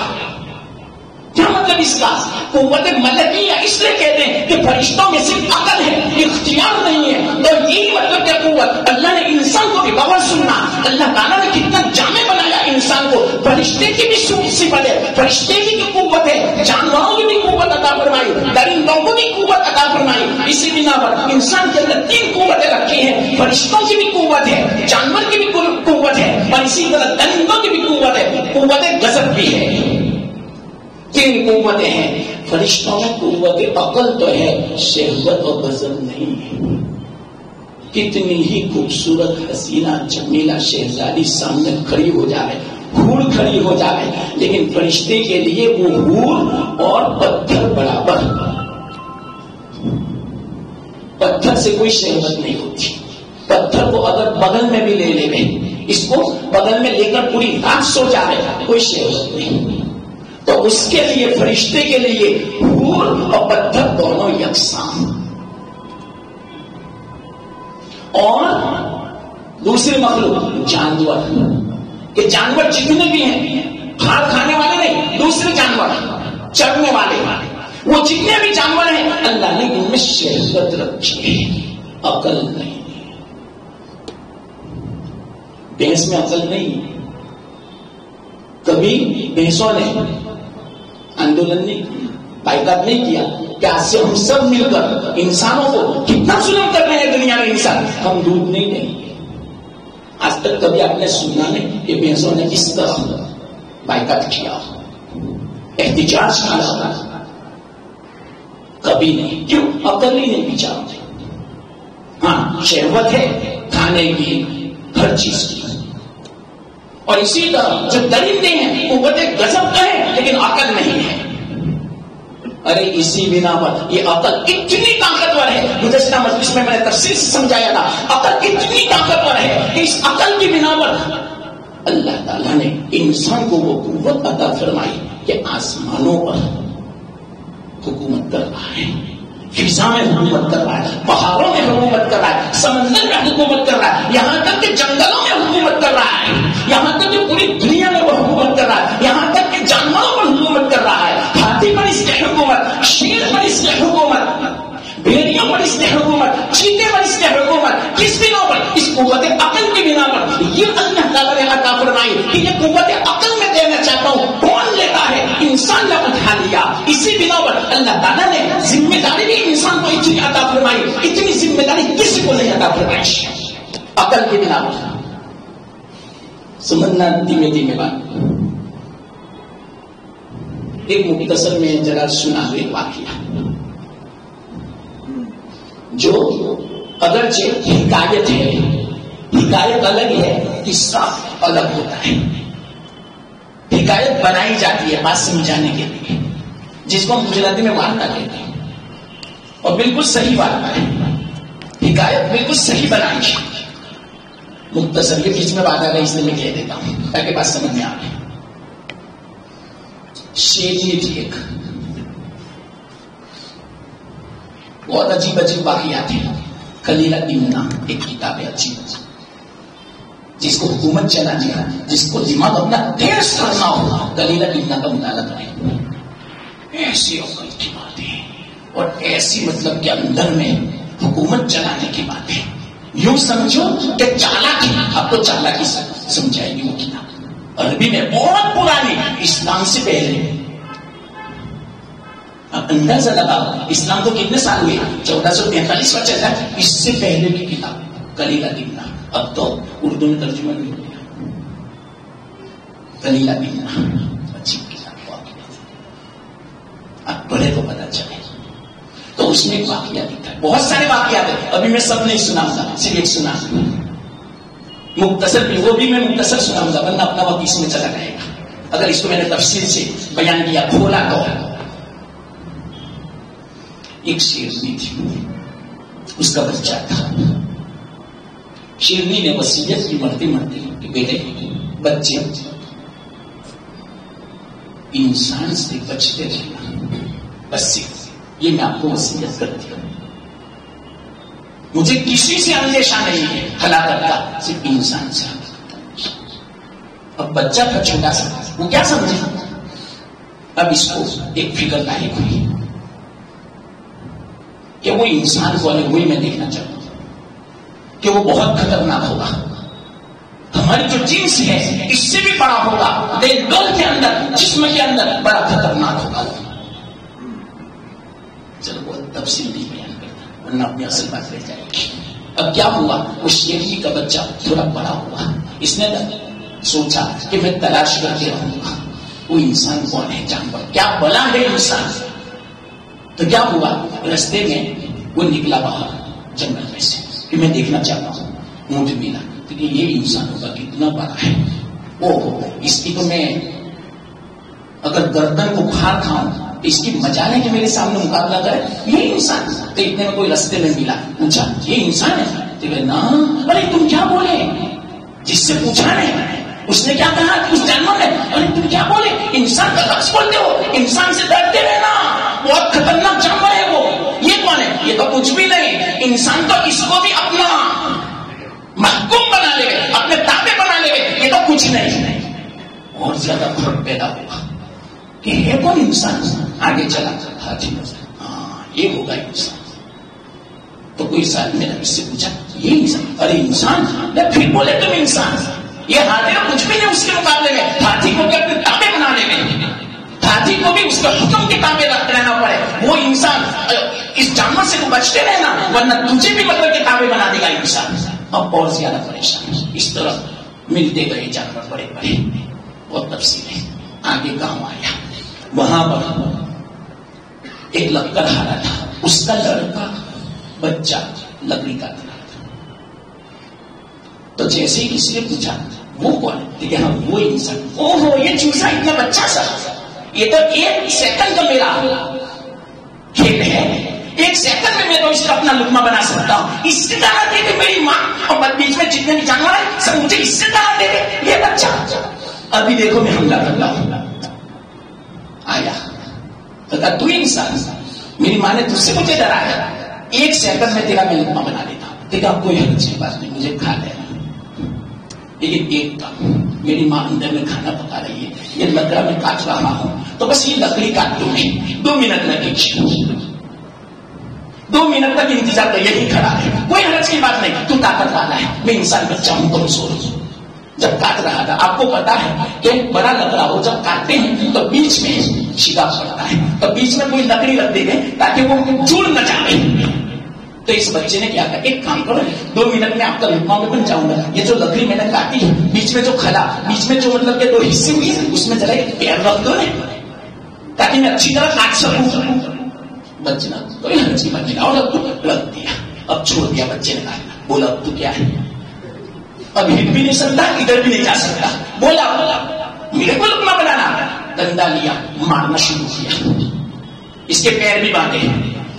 کیا مطلب اس کا؟ قوت ملکیہ اس لیے کہتے ہیں کہ فرشتوں میں صرف عقل ہے، اختیار نہیں ہے. اور یہی مطلب کیا قوت؟ اللہ نے انسان کو بھی بابا سننا، اللہ تعالیٰ نے کتنا جامع بنایا انسان کو. فرشتے کی بھی صفت ہے، فرشتے کی قوت ہے، جانوروں کی بھی قوت عطا فرمائی، درندوں کو بھی قوت عطا فرمائی. اسی بنا پر انسان کے اندر 3 قوتیں رکھی ہیں: فرشتوں کی بھی قوت ہے، جانور کی بھی قوت ہے، اور اسی طرح درندوں کی بھی قوت ہے، قوت غضب بھی ہے. 3 قوتیں ہیں. فرشتوں میں قوت عقل تو ہے، شہوت اور غضب نہیں ہے. کتنی ہی خوبصورت حسینہ جمیلہ شہزادی سامنے کھڑی ہو جائے، حور کھڑی ہو جائے، لیکن فرشتے کے لیے وہ حور اور پتھر برابر. پتھر سے کوئی شہوت نہیں ہوتی. پتھر کو اگر بغل میں بھی لے لے، اس کو بغل میں لے کر پوری رات سو جائے، کوئی شہوت نہیں. تو اس کے لیے، فرشتے کے لیے حور اور پتھر دونوں یکساں. اور دوسری مخلوق جانور، کہ جانور جتنے بھی ہیں، کھاد کھانے والے نہیں، دوسرے جانور چرنے والے، وہ جتنے بھی جانور ہیں اللہ نے ان میں شہوت رکھی ہے، عقل نہیں. بھینس میں عقل نہیں. کبھی بھینسوں نے آندولن نہیں کیا، بائیکاٹ نہیں کیا کہ آج سے ہم سب مل کر انسانوں کو کتنا ظلم کر رہے ہیں دنیا میں انسان، ہم دودھ نہیں دیں گے. آج تک کبھی آپ نے سنا نہیں کہ بھینسوں نے کس طرح بائیکاٹ کیا، احتجاج کیا؟ کبھی نہیں. کیوں؟ عقل ہی نہیں بیچاروں سے. ہاں شہوت ہے کھانے کی، ہر چیز کی. اور اسی طرح جو درندے ہیں قوت غضب کا ہے لیکن عقل نہیں ہے. ارے اسی بنا پر یہ عقل اتنی طاقتور ہے، گزشتہ مجلس میں نے تفصیل سے سمجھایا تھا. عقل اتنی طاقتور ہے کہ اس عقل کی بنا پر اللہ تعالیٰ نے انسان کو وہ قوت عطا فرمائی کہ آسمانوں پر حکومت کر رہا ہے، فضا میں حکومت کر رہا ہے، پہاڑوں میں حکومت کر رہا ہے، سمندر میں حکومت کر رہا ہے، یہاں تک کہ جنگلوں میں حکومت کر رہا ہے، یہاں تک کہ پوری دنیا میں وہ حکومت کر رہا ہے، یہاں تک کہ جانوروں پر حکومت کر رہا ہے. ہاتھی پر اس کی حکومت، شیر پر اس کی حکومت، بھیڑیوں پر اس کی حکومت، چیتے پر اس کی حکومت. کس بنا پر؟ اس قوت عقل کی بنا پر. یہ اللہ تعالیٰ نے عطا فرمائی کہ یہ قوت عقل میں دینا چاہتا ہوں. کون لیتا ہے؟ انسان نے اٹھا لیا. اسی بنا پر اللہ تعالیٰ نے ذمہ داری بھی انسان کو اتنی عطا فرمائی. اتنی ذمہ داری کسی کو نہیں عطا فرمائی عقل کی بنا پر. سمجھنا دھیمے دھیمے بات. ایک مختصر میں ذرا سنا ہوئے واقعہ جو اگرچہ حکایت ہے، حکایت الگ ہے، قصہ الگ ہوتا ہے. حکایت بنائی جاتی ہے بات سمجھانے کے لیے، جس کو ہم گجراتی میں وارتا کہتے ہیں، اور بالکل صحیح وارتا ہے. حکایت بالکل صحیح بنائی ہے. مختصر یہ بیچ میں بات آ رہی ہے اس لیے میں کہہ دیتا ہوں تاکہ بات سمجھ میں آ رہی. شیرنی تھی ایک، بہت عجیب عجیب واقعات ہیں. کلیلہ دیمنا ایک کتاب ہے عجیب جس کو حکومت چلانے کا، جس کو دماغ اپنا تیز کرنا ہو، کلیلہ دیمنا کا مطالعہ کریں. ایسی عقل کی باتیں اور ایسی مطلب کے اندر میں حکومت چلانے کی باتیں. یوں سمجھو کہ چالاکی، آپ کو چالاکی سمجھائے گی وہ کتاب. عربی میں بہت پرانی، اسلام سے پہلے. اب اندازہ لگاؤ اسلام کو کتنے سال ہوئے؟ 1443 کا چلتا ہے. اس سے پہلے کی کتاب کلیلہ دیمنا. اب تو اردو میں ترجمہ بھی ہو گیا. کلیلہ دیمنا اچھی کتاب واقعی، اب پڑھے تو پتا چلے. تو اس میں ایک واقعہ دکھتا ہے، بہت سارے واقعات ہیں، ابھی میں سب نہیں سناؤں گا، صرف ایک سنا مختصر بھی، وہ بھی میں مختصر سناؤں گا ورنہ اپنا وقت اس میں چلا جائے گا. اگر اس کو میں نے تفصیل سے بیان کیا کھولا تو. ایک شیرنی تھی، اس کا بچہ تھا. شیرنی نے وصیت کی مرتے مرتے کہ بیٹے بچے انسان سے بچتے رہنا، بس یہ میں آپ کو وصیت کرتی ہوں، مجھے کسی سے اندیشہ نہیں ہے ہلاکت کا، صرف انسان سے۔ اب بچہ تھا چھوٹا سا، وہ کیا سمجھے؟ اب اس کو ایک فکر لاحق ہوئی کہ وہ انسان کو الگ ہوئی میں دیکھنا چاہتا ہوں کہ وہ بہت خطرناک ہوگا، ہماری جو جنس ہے اس سے بھی بڑا ہوگا، دل کے اندر جسم کے اندر بڑا خطرناک ہوگا۔ چلو وہ تفصیل نہیں بیان کرتا ورنہ اپنی اصل بات رہ جائے گی۔ اب کیا ہوا، وہ شیرنی کا بچہ تھوڑا بڑا ہوا، اس نے سوچا کہ میں تلاش کرتے رہوں گا وہ انسان کون ہے، جانور کیا بلا ہے انسان۔ تو کیا ہوا، رستے میں وہ نکلا باہر جنگل میں سے کہ میں دیکھنا چاہتا ہوں، اونٹ ملا کہ یہ انسان ہوگا کتنا بڑا ہے، اس کی تو میں اگر گردن کو کھا کھاؤں تو اس کی مجال ہے کہ میرے سامنے مقابلہ کرے، یہ انسان۔ تو اتنے میں کوئی رستے میں ملا، پوچھا یہ انسان ہے؟ تو نا، ارے تم کیا بولے؟ جس سے پوچھا نہیں اس نے کیا کہا کہ اس جانور ہے، ارے تم کیا بولے؟ انسان کا لفظ بولتے ہو، انسان سے ڈرتے رہنا، بہت خطرناک جانور ہے وہ۔ یہ کون ہے؟ یہ تو کچھ بھی نہیں، انسان تو اس کو بھی اپنا محکوم بنا لے گئے، اپنے تابع بنا لے گئے، یہ تو کچھ نہیں۔ اور زیادہ فرق پیدا ہوا کہ ہے کون انسان؟ آگے چلا ہاتھی نظر، ہاں یہ ہوگا انسان۔ تو کوئی ساتھ میں نے اس سے پوچھا یہ انسان؟ ارے انسان؟ پھر بولے تم انسان؟ یہ ہاتھی کچھ بھی نہیں اس کے مقابلے میں، ہاتھی کو بھی اپنے تابع بنا لے گئے، ہاتھی کو بھی اس کے حکم کے تابع رہنا پڑے، وہ انسان اس جانور سے بچتے رہنا ورنہ تجھے بھی مطلب کے تابع بنا دے گا انسان۔ اب اور زیادہ پریشان، اس طرح ملتے گئے جانور بڑے بڑے، بہت تفصیل ہے۔ آگے گاؤں آیا، وہاں پر ایک لکڑ ہارا تھا، اس کا لڑکا بچہ لکڑی کا تھا۔ تو جیسے ہی کسی نے پوچھا وہ کون ہے، کہ ہاں وہ انسان۔ اوہو یہ چوزا اتنا بچہ سا، یہ تو ایک سیکنڈ کا میرا کھیل ہے، ایک سیکنڈ میں تو اس کا اپنا لقمہ بنا سکتا ہوں، اس سے زیادہ دے دے میری ماں، اور بیچ میں جتنے بھی جانور ہیں سب مجھے اس سے زیادہ دے دے یہ بچہ۔ ابھی دیکھو میں حملہ کر رہا ہوں۔ آیا تو کہا تو انسان، میری ماں نے تجھ سے مجھے ڈرایا، ایک سیکنڈ میں تیرا میں لقمہ بنا دیتا ہوں۔ دیکھا کوئی حرج کی بات نہیں، مجھے کھا لینا، لیکن ایک کام، میری ماں اندر میں کھانا پکا رہی ہے، یہ لکڑا میں کاٹ رہا ہوں، تو بس یہ لکڑی کاٹ دو، 2 منٹ لگے، 2 منٹ تک انتظار کر، یہی کھڑا ہے، کوئی حرج کی بات نہیں، تو طاقت والا ہے، میں انسان بچہ ہوں، کمزور ہوں۔ جب کاٹ رہا تھا، آپ کو پتا ہے کہ بڑا لکڑا ہو جب کاٹتے ہیں تو بیچ میں شگاف پڑتا ہے، تو بیچ میں کوئی لکڑی رکھ دیتے تاکہ وہ جڑ نہ جائے۔ تو اس بچے نے کیا کہا، ایک کام کرو، 2 منٹ میں آپ کا لقمہ میں بن جاؤں گا، یہ جو لکڑی میں نے کاٹی ہے، بیچ میں جو کھلا، بیچ میں جو مطلب کہ 2 حصے ہوئی ہے، اس میں ذرا ایک پیر رکھ دو تاکہ میں اچھی طرح کاٹ سکوں۔ بچنا کوئی حرج کی بات نہیں، اور رکھ دیا، اب چھوڑ دیا بچے نے کاٹنا۔ بولا اب تو کیا ہے، اب ہٹ بھی نہیں سکتا، ادھر بھی نہیں جا سکتا، بولا میرے کو لقمہ بنانا۔ ڈنڈا لیا، مارنا شروع کیا، اس کے پیر بھی باندھے،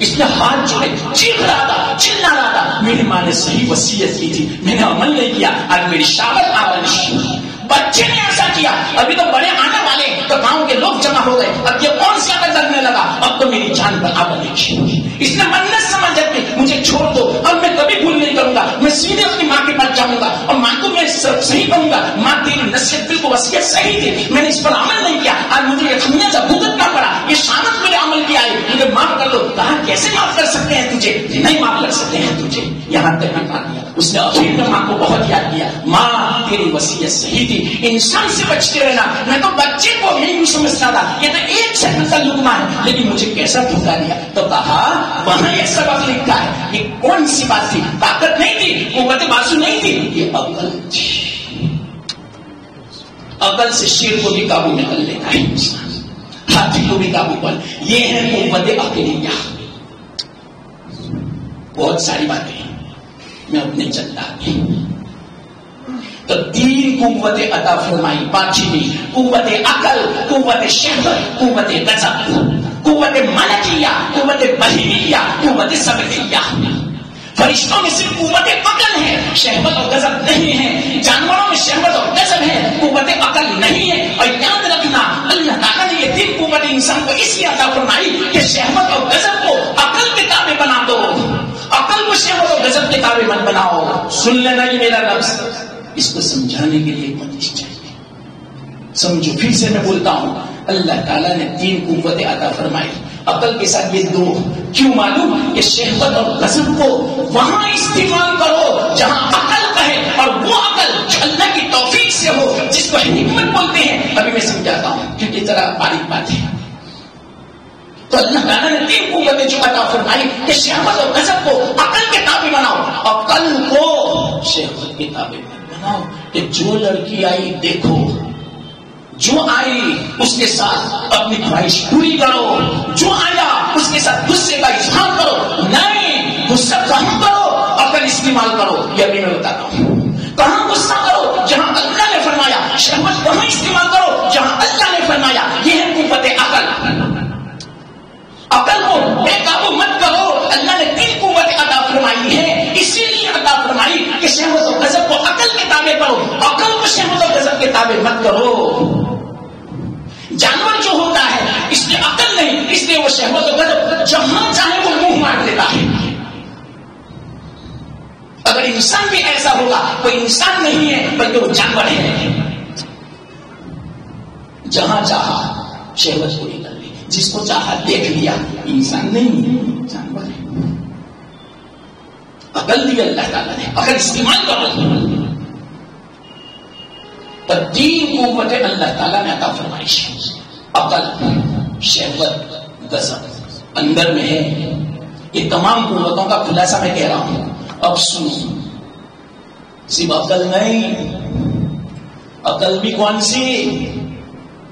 اس نے ہاتھ جوڑے، چیخ رہا تھا، چلا رہا تھا، میری ماں نے صحیح وصیت کی تھی، میں نے عمل نہیں کیا، آج میری شامت آوانی۔ بچے نے ایسا کیا، ابھی تو بڑے آنے والے، تو گاؤں کے لوگ جمع ہو گئے، اب یہ کون سی عادت کرنے لگا، اب تو میری جان پر آوانی کی۔ اس نے منت سمجھ کے مجھے چھوڑ دو، اب میں کبھی بھول نہیں کروں گا، میں سیدھے اپنی ماں کے پاس جاؤں گا اور ماں کو میں صحیح کہوں گا، ماں تیری نصیحت بالکل وصیت صحیح تھی، میں نے اس پر عمل نہیں کیا، آج مجھے یہ خمیازہ بھگتنا پڑا، یہ شامت میرے عمل کی آئی، مجھے معاف کر دو۔ کہا کیسے معاف کر سکتے ہیں تجھے، نہیں معاف کر سکتے ہیں تجھے، یہاں تک میں کہا دیا۔ اس نے اخیر میں ماں کو بہت یاد کیا، ماں تیری وصیت صحیح تھی، انسان سے بچتے رہنا، میں تو بچے کو بھی نہیں سمجھتا تھا، یہ تو ایک سیکنڈ کا لقمہ ہے، لیکن مجھے کیسا دھوکا دیا۔ تو کہا وہاں یہ سبق لکھا ہے، یہ کون سی بات تھی، طاقت نہیں تھی، قوت بازو نہیں تھی، یہ عقل تھی۔ عقل سے شیر کو بھی قابو میں کر لیتا ہے انسان، ہاتھی کو بھی قابو کر، یہ ہے قوت عقلیہ۔ بہت ساری باتیں میں اپنے چلتا تو 3 قوت عطا فرمائی، 5ویں قوت عقل، قوت شہوت، قوت غضب، قوت ملکیہ، قوت بہیمیہ، قوت صبریہ۔ فرشتوں میں صرف قوت عقل ہے، شہوت اور غضب نہیں ہے. جانوروں میں شہوت اور غضب ہے، قوت عقل نہیں ہے. اور یاد رکھنا اللہ تعالیٰ نے یہ تین قوت انسان کو اس لیے عطا فرمائی کہ شہوت اور غضب کو عقل کے تابع بنا دو. عقل کو شہوت اور غضب کے تابع مت بناؤ. سن لینا یہ میرا لفظ، اس کو سمجھانے کے لیے کوشش چاہیے. سمجھو، پھر سے میں بولتا ہوں، اللہ تعالیٰ نے تین قوتیں عطا فرمائی، عقل کے ساتھ یہ دو. کیوں معلوم؟ کہ شہوت اور غضب کو وہاں استعمال کرو جہاں عقل کا ہے، اور وہ عقل جو اللہ کی توفیق سے ہو، جس کو حکمت بولتے ہیں. ابھی میں سمجھاتا ہوں کیونکہ ذرا باریک بات ہے. تو اللہ تعالیٰ نے تین قوتیں جو عطا فرمائی کہ شہوت اور غضب کو عقل کے تابع بناؤ، عقل کو شہوت کے تابع بناؤ. کہ جو لڑکی آئی دیکھو، جو آئی اس کے ساتھ اپنی خواہش پوری کرو، جو آیا اس کے ساتھ غصے کا اظہار کرو. نہیں، غصہ کہاں کرو؟ عقل استعمال کرو. یہ بھی میں بتاتا ہوں. کہاں غصہ کرو؟ جہاں اللہ نے فرمایا. شہوت کہاں استعمال کرو؟ جہاں اللہ نے فرمایا. یہ ہے قوت عقل. عقل کو بے قابو مت کرو. اللہ نے تین قوت عطا فرمائی ہے، اسی لیے عطا فرمائی کہ شہوت و غضب کو عقل کے تابع کرو، عقل کو شہوت و غضب کے تابع مت کرو. جانور جو ہوتا ہے اس میں عقل نہیں، اس لیے وہ شہوت و غضب جہاں چاہے وہ منہ مار دیتا ہے. اگر انسان بھی ایسا ہوگا، کوئی انسان نہیں ہے بلکہ وہ جانور ہے. جہاں چاہا شہوت پوری کر لی، جس کو چاہا دیکھ لیا. انسان نہیں، جانور ہے. عقل دی اللہ تعالیٰ نے، عقل استعمال کرو. پر تین قوتیں اللہ تعالیٰ نے عطا فرمائی. عقل، شہوت، غضب اندر میں ہے. یہ تمام قوتوں کا خلاصہ میں کہہ رہا ہوں. اب سنو، صرف عقل نہیں، عقل بھی کون سی؟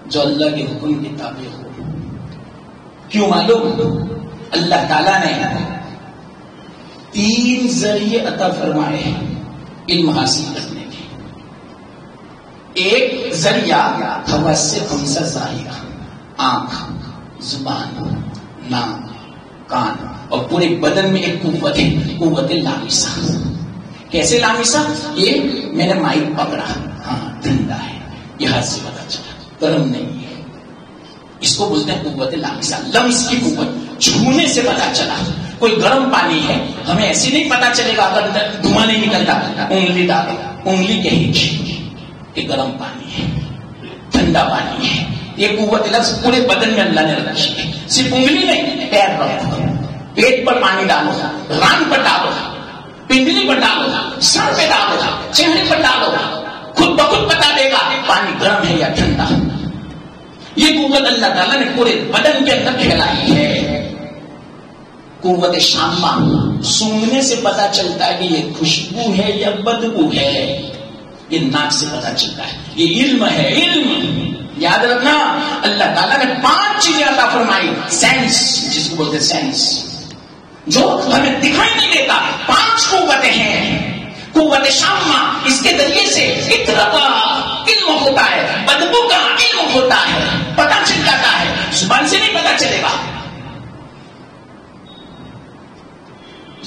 جو اللہ کے حکم کے تابع ہو. کیوں معلوم؟ اللہ تعالیٰ نے تین ذریعے عطا فرمائے ہیں علم حاصل کرنے کے. ایک ذریعہ حواس سے خمسہ ظاہرہ، آنکھ، زبان، ناک، کان، اور پورے بدن میں ایک قوت ہے، قوت لامسہ. کیسے لامسہ؟ یہ میں نے مائک پکڑا، ہاں ٹھنڈا ہے، یہ ہاتھ سے پتا چلا، گرم نہیں ہے. اس کو بولتے ہیں قوت لامسہ، لمس کی قوت. چھونے سے پتا چلا کوئی گرم پانی ہے، ہمیں ایسے نہیں پتا چلے گا اگر دھواں نہیں نکلتا. انگلی ڈالو، انگلی کہے گی کہ گرم پانی ہے، ٹھنڈا پانی ہے. یہ قوت لفظ پورے بدن میں اللہ نے رکھی ہے. صرف انگلی نہیں، پیر رکھو، پیٹ پر پانی ڈالو، ران پر ڈالو، پنڈلی پر ڈالو، سر پہ ڈالو، چہرے پر ڈالو، خود بخود بتا دے گا پانی گرم ہے یا ٹھنڈا. یہ قوت اللہ تعالیٰ نے پورے بدن کے اندر پھیلائی ہے. قوت شامہ، سونگنے سے پتا چلتا ہے کہ یہ خوشبو ہے یا بدبو ہے. یہ ناک سے پتا چلتا ہے. یہ علم ہے، علم. یاد رکھنا اللہ تعالیٰ نے 5 چیزیں عطا فرمائی. سینس جس کو بولتے ہیں سینس، جو ہمیں دکھائی نہیں دیتا. 5 قوتیں ہیں. قوت شامہ، اس کے ذریعے سے عطر کا علم ہوتا ہے، بدبو کا علم ہوتا ہے، پتا چل جاتا ہے. زبان سے نہیں پتا چلے گا.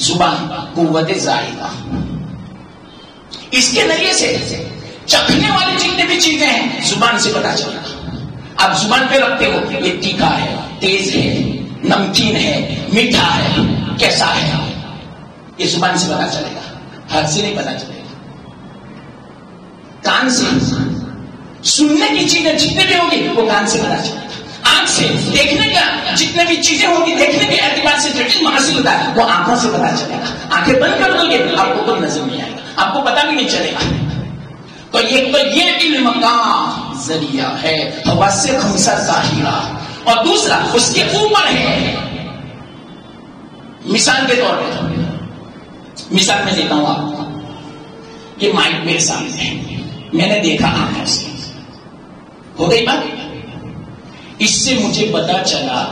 زبان قوت ظاہرہ، اس کے ذریعے سے چکھنے والی جتنے بھی چیزیں ہیں زبان سے پتا چلے گا. آپ زبان پہ رکھتے ہو، یہ تیکھا ہے، تیز ہے، نمکین ہے، میٹھا ہے، کیسا ہے، یہ زبان سے پتا چلے گا. ہاتھ سے نہیں پتا چلے گا. کان سے سننے کی چیزیں جتنے بھی ہوگی وہ کان سے پتا چلے گا. آنکھ سے دیکھنے کا جتنے بھی چیزیں ہوگی، دیکھنے کے اعتبار سے جو علم حاصل ہوتا ہے وہ آنکھوں سے پتا چلے گا. آنکھیں بند کر دو گے آپ کو کوئی نظر نہیں آئے گا، آپ کو پتا بھی نہیں چلے گا. تو یہ علم کا ذریعہ ہے، حواس خمسہ ظاہرہ. اور دوسرا اس کے اوپر ہے. مثال کے طور پہ مثال میں دیتا ہوں آپ کو. یہ مائک میرے سامنے ہے، میں نے دیکھا آنکھوں سے، ہو گئی بات. اس سے مجھے پتا چلا،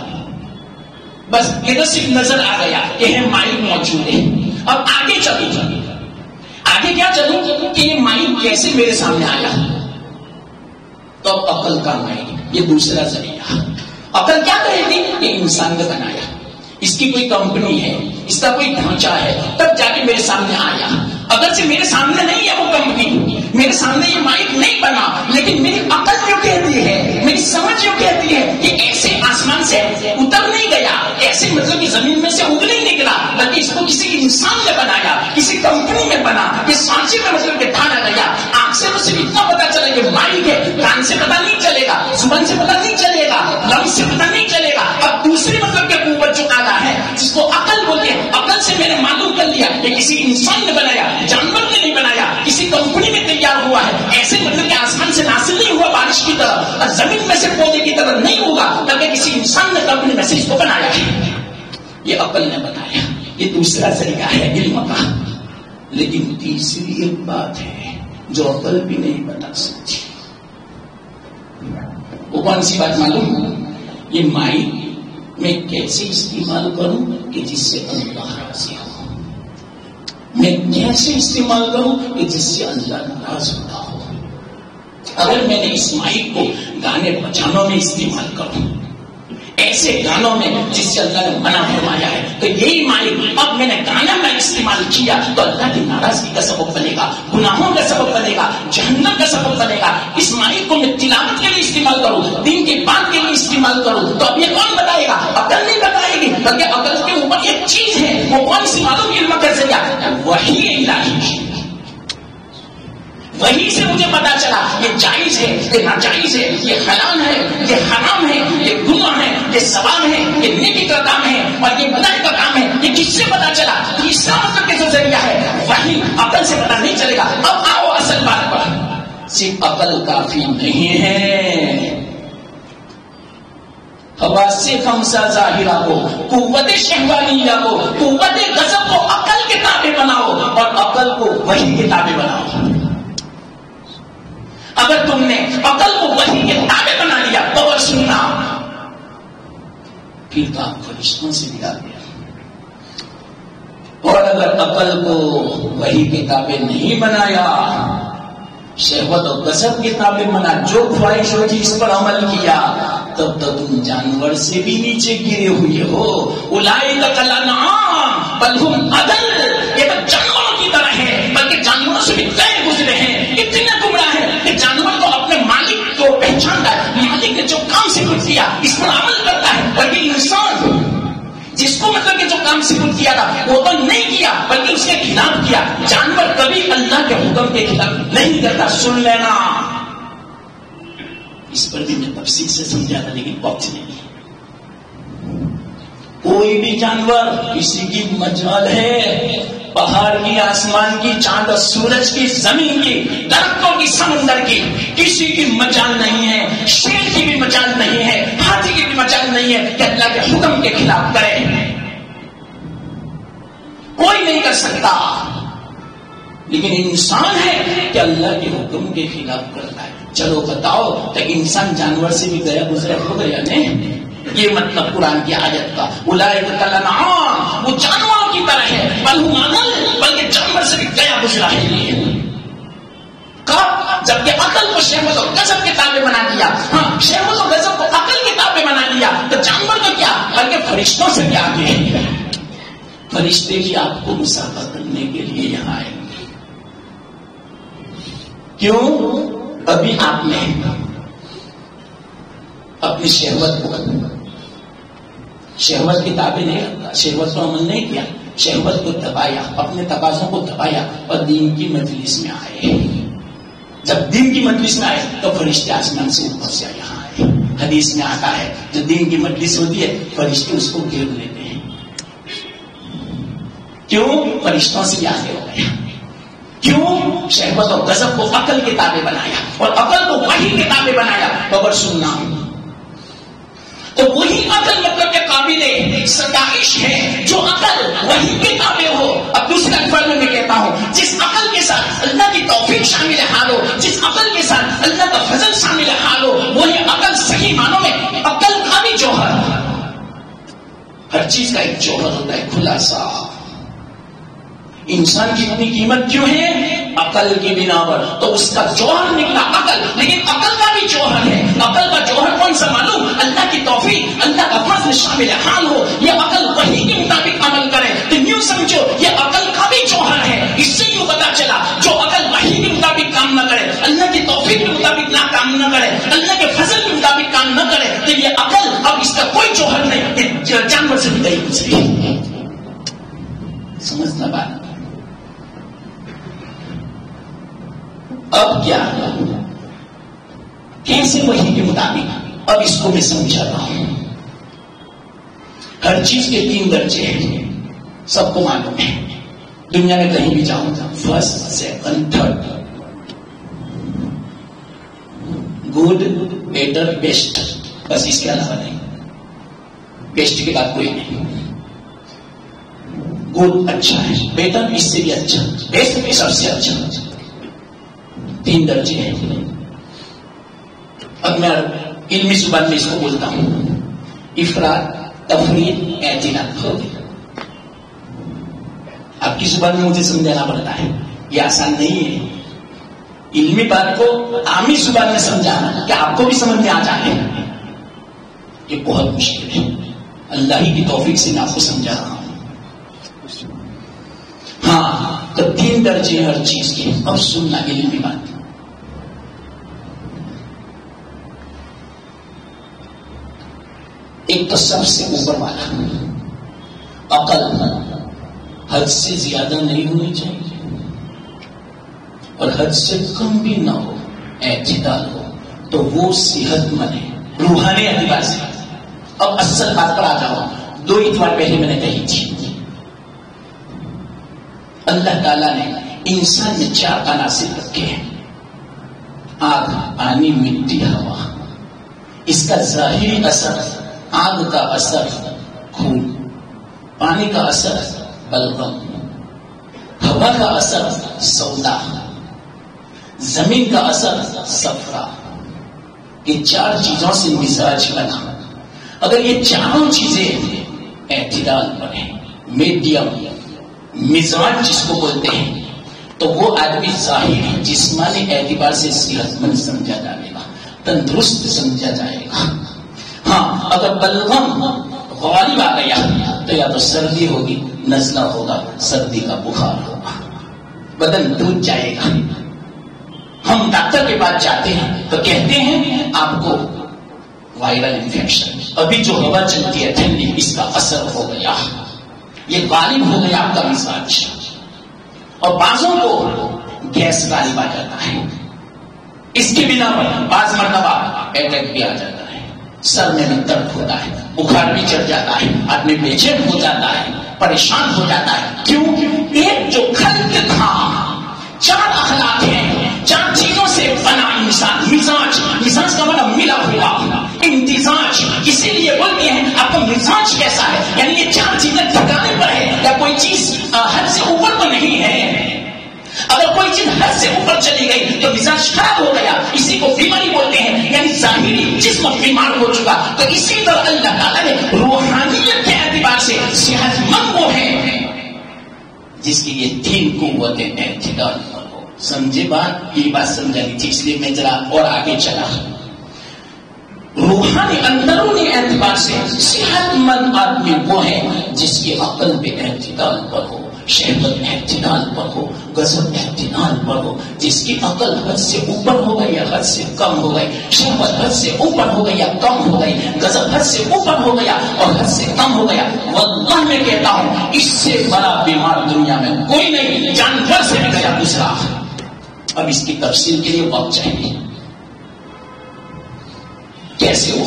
بس یہ تو صرف نظر آ گیا کہ مائک موجود ہے. اب آگے چلو، آگے کیا چلوں کہ یہ مائک کیسے میرے سامنے آیا. تو اب عقل کا مائک، یہ دوسرا ذریعہ. عقل کیا کہے گی؟ یہ انسان نے بنایا، اس کی کوئی کمپنی ہے، اس کا کوئی ڈھانچہ ہے، تب جا کے میرے سامنے آیا. اگر سے میرے سامنے نہیں ہے وہ کمپنی، میرے سامنے یہ مائک نہیں بنا، لیکن میری عقل جو کہتی ہے، میری سمجھ جو کہتی ہے کہ ایسے آسمان سے اتر نہیں گیا، ایسے مطلب کہ زمین میں سے اگ نہیں نکلا، بلکہ اس کو کسی انسان نے بنایا، کسی کمپنی میں بنا، یہ سانچے میں مطلب کہ ڈھانا گیا. آنکھ سے صرف اتنا پتا چلا کہ مائک ہے، کان سے پتا نہیں چلے گا، زبان سے پتا نہیں چلے گا، لمس سے پتا نہیں چلے گا. اب دوسری مطلب کہ قوت جو آتا ہے جس کو عقل بولتے ہیں، عقل سے میں نے معلوم کر لیا کہ کسی انسان نے بنایا، جانور نے نہیں بنایا، کسی کمپنی میں تیار ہوا ہے. ایسے مطلب کہ آسمان سے نازل نہیں ہوا بارش کی طرح، اور زمین میں سے پودے کی طرح نہیں ہوگا، بلکہ کسی انسان نے کمپنی میں سے اس کو بنایا ہے. یہ عقل نے بنایا. یہ دوسرا ذریعہ ہے علم کا. لیکن تیسری ایک بات ہے جو عقل بھی نہیں بتا سکتی. وہ کون سی بات معلوم؟ یہ مائک میں کیسے استعمال کروں کہ جس سے اللہ راضی ہو، میں کیسے استعمال کروں کہ جس سے اللہ ناراض نہ ہو. اگر میں نے اس مائک کو گانے بجانوں میں استعمال کروں، ایسے گانوں میں جس سے اللہ نے منع فرمایا ہے، تو یہی مائک اب میں نے گانا میں استعمال کیا تو اللہ کی ناراضگی کا سبب بنے گا، گناہوں کا سبب بنے گا، جہنم کا سبب بنے گا. اس مائک کو میں تلاوت کے لیے استعمال کروں، دین کی بات کے لیے استعمال کروں، تو اب یہ کون بتائے گا؟ عقل نہیں بتائے گی، بلکہ عقل کے اوپر ایک چیز ہے، وہ کون سی معلوم؟ علم کا ذریعہ وحی الہی. وہی سے مجھے پتا چلا یہ جائز ہے، یہ ناجائز ہے، یہ حلال ہے، یہ حرام ہے، یہ گناہ ہے، یہ ثواب ہے، یہ نیکی کا کام ہے اور یہ بدائی کا کام ہے. یہ کس سے پتا چلا؟ تیسرا مطلب کہ جو ذریعہ ہے وہی، عقل سے پتا نہیں چلے گا. اب آؤ اصل بات پر. صرف عقل کافی نہیں ہے. حواس خمسہ ظاہرہ کو، قوت شہوانیہ کو، قوت غضب کو عقل کے تابع بناؤ اور عقل کو وحی کے تابع بناؤ. اگر تم نے عقل کو وحی کے تابع بنا لیا تو اور سننا، پھر کام فرشتوں سے ملا گیا. اور اگر عقل کو وحی کے تابع نہیں بنایا، شہوت اور غضب کے تابع بنا، جو خواہش ہوتی اس پر عمل کیا، تب تو تم جانور سے بھی نیچے گرے ہوئے ہو. اولئک کالانعام بل ہم اضل. یہ تو جانوروں کی طرح ہے، بلکہ جانوروں سے بھی غیر گزرے ہیں. اتنے گمراہ ہے کہ جانور تو اپنے مالک کو پہچانتا ہے، مالک نے جو کام سپرد کیا اس پر عمل کرتا ہے، بلکہ انسان جس کو مطلب کہ جو کام سپرد کیا تھا وہ تو نہیں کیا بلکہ اس کے خلاف کیا. جانور کبھی اللہ کے حکم کے خلاف نہیں کرتا. سن لینا، اس پر بھی میں تفصیل سے سمجھا تھا لیکن وقت نہیں. کوئی بھی جانور، کسی کی مجال ہے، پہاڑ کی، آسمان کی، چاند اور سورج کی، زمین کی، درختوں کی، سمندر کی، کسی کی مجال نہیں ہے. شیر کی بھی مجال نہیں ہے، ہاتھی کی بھی مجال نہیں ہے کہ اللہ کے حکم کے خلاف کرے. کوئی نہیں کر سکتا. لیکن انسان ہے کہ اللہ کے حکم کے خلاف کرتا ہے. چلو بتاؤ، تو انسان جانور سے بھی گیا گزرا ہو گیا نہیں؟ یہ مطلب قرآن کی آیت کا. اولئک کالانعام، وہ جانوروں کی طرح ہے، بل ہم اضل، بلکہ جانور سے بھی گیا گزرا ہے. کب؟ جب کہ عقل کو شہوت اور غضب کے تابع بنا دیا. ہاں، شہوت اور غضب کو عقل کے تابع بنا دیا تو جانور کو کیا، بلکہ فرشتوں سے بھی آگے ہے. فرشتے بھی آپ کو مسابقہ کرنے کے لیے یہاں آئے گے. کیوں؟ ابھی آپ نے اپنی شہوت کی تابع نہیں رکھا، شہوت کو عمل نہیں کیا، شہوت کو دبایا، اپنے تقاضوں کو دبایا اور دین کی مجلس میں آئے. جب دین کی مجلس میں آئے تو فرشتے آسمان سے اوپر سے یہاں آئے. حدیث میں آتا ہے جو دین کی مجلس ہوتی ہے فرشتے اس کو گھیر لیتے ہیں. کیوں؟ فرشتوں سے آگے ہو گیا. کیوں؟ شہوت اور غضب کو عقل کے تابع بنایا اور عقل کو وحی کے تابع بنایا. خبر سننا، تو وہی عقل مطلب کہ قابل ستائش ہے جو عقل وحی کے تابع ہو. اب دوسرے الفاظ میں کہتا ہوں، جس عقل کے ساتھ اللہ کی توفیق شامل حال ہو، جس عقل کے ساتھ اللہ کا فضل شامل حال ہو، وہی عقل صحیح معنوں میں عقل کا بھی جوہر. ہر چیز کا ایک جوہر ہوتا ہے کھلا سا. انسان کی اتنی قیمت کیوں ہے؟ عقل کی بنا پر. تو اس کا جوہر نکلا عقل، لیکن عقل کا بھی جوہر ہے. عقل کا جوہر کون سا معلوم؟ اللہ کی توفیق، اللہ کا فضل شامل حال ہو. یہ عقل وحی نہ کرے، اللہ کے فضل کے مطابق کام نہ کرے تو یہ عقل اب اس کا کوئی جوہر نہیں، جانور سے بھی نہیں گزری. سمجھنا بات. اب کیا کیسے وحی کے مطابق اب اس کو میں سمجھا رہا ہوں. ہر چیز کے 3 درجے ہیں، سب کو معلوم ہے. دنیا میں کہیں بھی جاؤں گا، first, second, third, good, better, best, بس اس کے علاوہ نہیں. بیسٹ کے بعد کوئی نہیں. گڈ اچھا ہے، بیٹر اس سے بھی اچھا، بیسٹ سب سے اچھا. 3 درجے ہیں. اب میں علمی زبان میں اس کو بولتا ہوں افراد، تفرید، اعتدال. ہو گیا. آپ کی زبان میں مجھے سمجھانا پڑتا ہے، یہ آسان نہیں ہے. علمی بات کو عامی زبان میں سمجھانا کہ آپ کو بھی سمجھ میں آ جائے، یہ بہت مشکل ہے. اللہ ہی کی توفیق سے میں آپ کو سمجھا رہا ہوں. ہاں تو 3 درجے ہر چیز کے. اب سننا علمی بات. ایک تو سب سے اوپر والا عقل حد سے زیادہ نہیں ہونی چاہیے اور حد سے کم بھی نہ ہو، اعتدال ہو، تو وہ صحت مند ہے روحانی اعتبار سے. اب اصل بات پر آ جاؤ. 2 اتوار پہلے میں نے کہی تھی، اللہ تعالیٰ نے انسان میں 4 عناصر رکھے ہیں: آگ، پانی، مٹی، ہوا. اس کا ظاہری اثر، آگ کا اثر خون، پانی کا اثر بلغم، ہوا کا اثر سودا، زمین کا اثر صفرا. یہ 4 چیزوں سے مزاج بنا. اگر یہ 4 چیزیں اعتدال پر ہیں، میڈیم مزاج جس کو بولتے ہیں، تو وہ آدمی ظاہری جسمانی اعتبار سے صحت مند سمجھا جائے گا، تندرست سمجھا جائے گا. ہاں اگر بلغم غالب آ گیا تو یا تو سردی ہوگی، نزلہ ہوگا، سردی کا بخار ہوگا، بدن ٹوٹ جائے گا. ہم ڈاکٹر کے پاس جاتے ہیں تو کہتے ہیں آپ کو وائرل انفیکشن، ابھی جو ہوا چلتی ہے ٹھنڈی، اس کا اثر ہو گیا، یہ غالب ہو گیا آپ کا مزاج. اور بعضوں کو گیس غالب آ جاتا ہے، اس کے بنا پر بعض مرتبہ اٹیک بھی آ جاتا ہے، سر میں درد ہوتا ہے، بخار بھی چڑھ جاتا ہے، آدمی بے چین ہو جاتا ہے، پریشان ہو جاتا ہے. کیوں؟ ایک جو خلق تھا، 4 اخلاق ہیں، 4 چیزوں سے بنا انسان. مزاج کا مطلب ملا ہوا، امتزاج. اسی لیے بولتے ہیں آپ کا مزاج کیسا ہے، یعنی یہ 4 چیزیں ٹھکانے پر ہے یا کوئی چیز حد سے اوپر تو نہیں ہے. اگر کوئی چیز حد سے اوپر چلی گئی تو مزاج خراب ہو گیا، اسی کو بیماری بولتے ہیں، یعنی ظاہری جسم بیمار ہو چکا. تو اسی طرح اللہ تعالیٰ نے روحانیت کے اعتبار سے صحت مند وہ ہے جس کی یہ 3 قوتیں اعتدال پر ہو. سمجھے بات؟ یہ بات سمجھانی تھی، اس لیے میں ذرا اور آگے چلا. روحانی اندرونی اعتبار سے صحت مند آدمی وہ ہے جس کی عقل پہ اعتدال پر ہو، شہوت اعتدال پر ہو، غضب اعتدال پر ہو. جس کی عقل حد سے اوپر ہو گئی یا حد سے کم ہو گئی، شہوت حد سے اوپر ہو گئی یا کم ہو گئی، غضب حد سے اوپر ہو گیا اور حد سے کم ہو گیا، واللہ میں کہتا ہوں اس سے بڑا بیمار دنیا میں کوئی نہیں، جانور سے بھی گیا گزرا. اب اس کی تفصیل کے لیے وقت چاہیے. کیسے ہو؟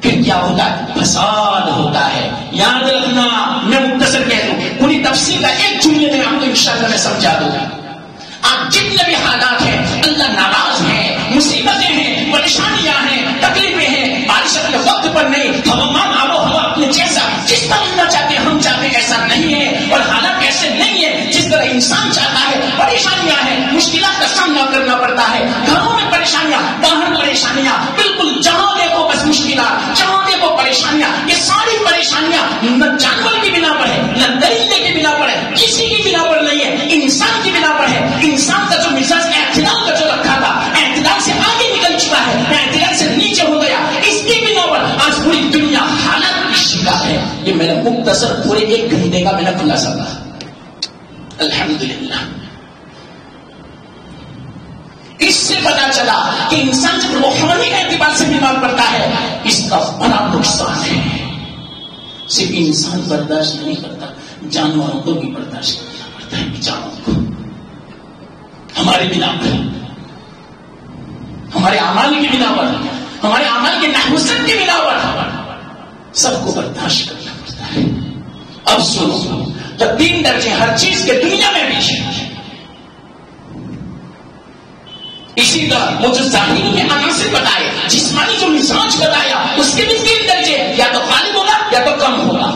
پھر کیا ہوتا ہے؟ فساد ہوتا ہے. یاد رکھنا، میں مختصر کہہ دوں، پوری تفصیل کا ایک جملے میں آپ کو انشاءاللہ میں سمجھا دوں گا. آپ جتنے بھی حالات ہیں، اللہ ناراض ہے، مصیبتیں ہیں، پریشانیاں ہیں، تکلیفیں ہیں، بارش اپنے وقت پر نہیں، ہوامان آب و ہوا اپنے جیسا جس طرح ہونا چاہتے ہیں ہم چاہتے ہیں ایسا نہیں ہے، اور حالات ایسے نہیں ہے جس طرح انسان چاہتا ہے. پریشانیاں ہیں، مشکلات کا سامنا کرنا پڑتا ہے، گھروں میں پریشانیاں، باہر پریشانیاں، بالکل جہاں دیکھو بس مشکلات، جہاں دیکھو پریشانیاں. یہ ساری پریشانیاں نہ جانور کی بنا پر ہے، نہ درندے کی بنا پر ہے، کسی کی بنا پر نہیں ہے، انسان کی بنا پر ہے. انسان کا جو مزاج اعتدال کا جو رکھا تھا، اعتدال سے آگے نکل چکا ہے، اعتدال سے نیچے ہو گیا. اس کی بنا پر آج پوری دنیا حالت کی شکار ہے. یہ میرا مختصر پورے 1 گھنٹے کا میرا خلاصہ تھا. الحمدللہ اس اس سے پتا چلا کہ انسان جب روحانی اعتبار سے بیمار پڑتا ہے اس کا بڑا نقصان ہے. صرف انسان برداشت نہیں کرتا، جانوروں کو بھی برداشت کرنا پڑتا ہے. جانوروں کو ہمارے بنا پر، ہمارے اعمال کی بنا پر، ہمارے اعمال کے نحوست کی بنا پر سب کو برداشت کرنا پڑتا ہے. اب سنو، جب 3 درجے ہر چیز کے دنیا میں بھی اسی طرح وہ جو ظاہری کے عناصر بتائے، جسمانی جو مزاج بتایا، اس کے بھی 3 درجے، یا تو غالب ہوگا یا تو کم ہوگا.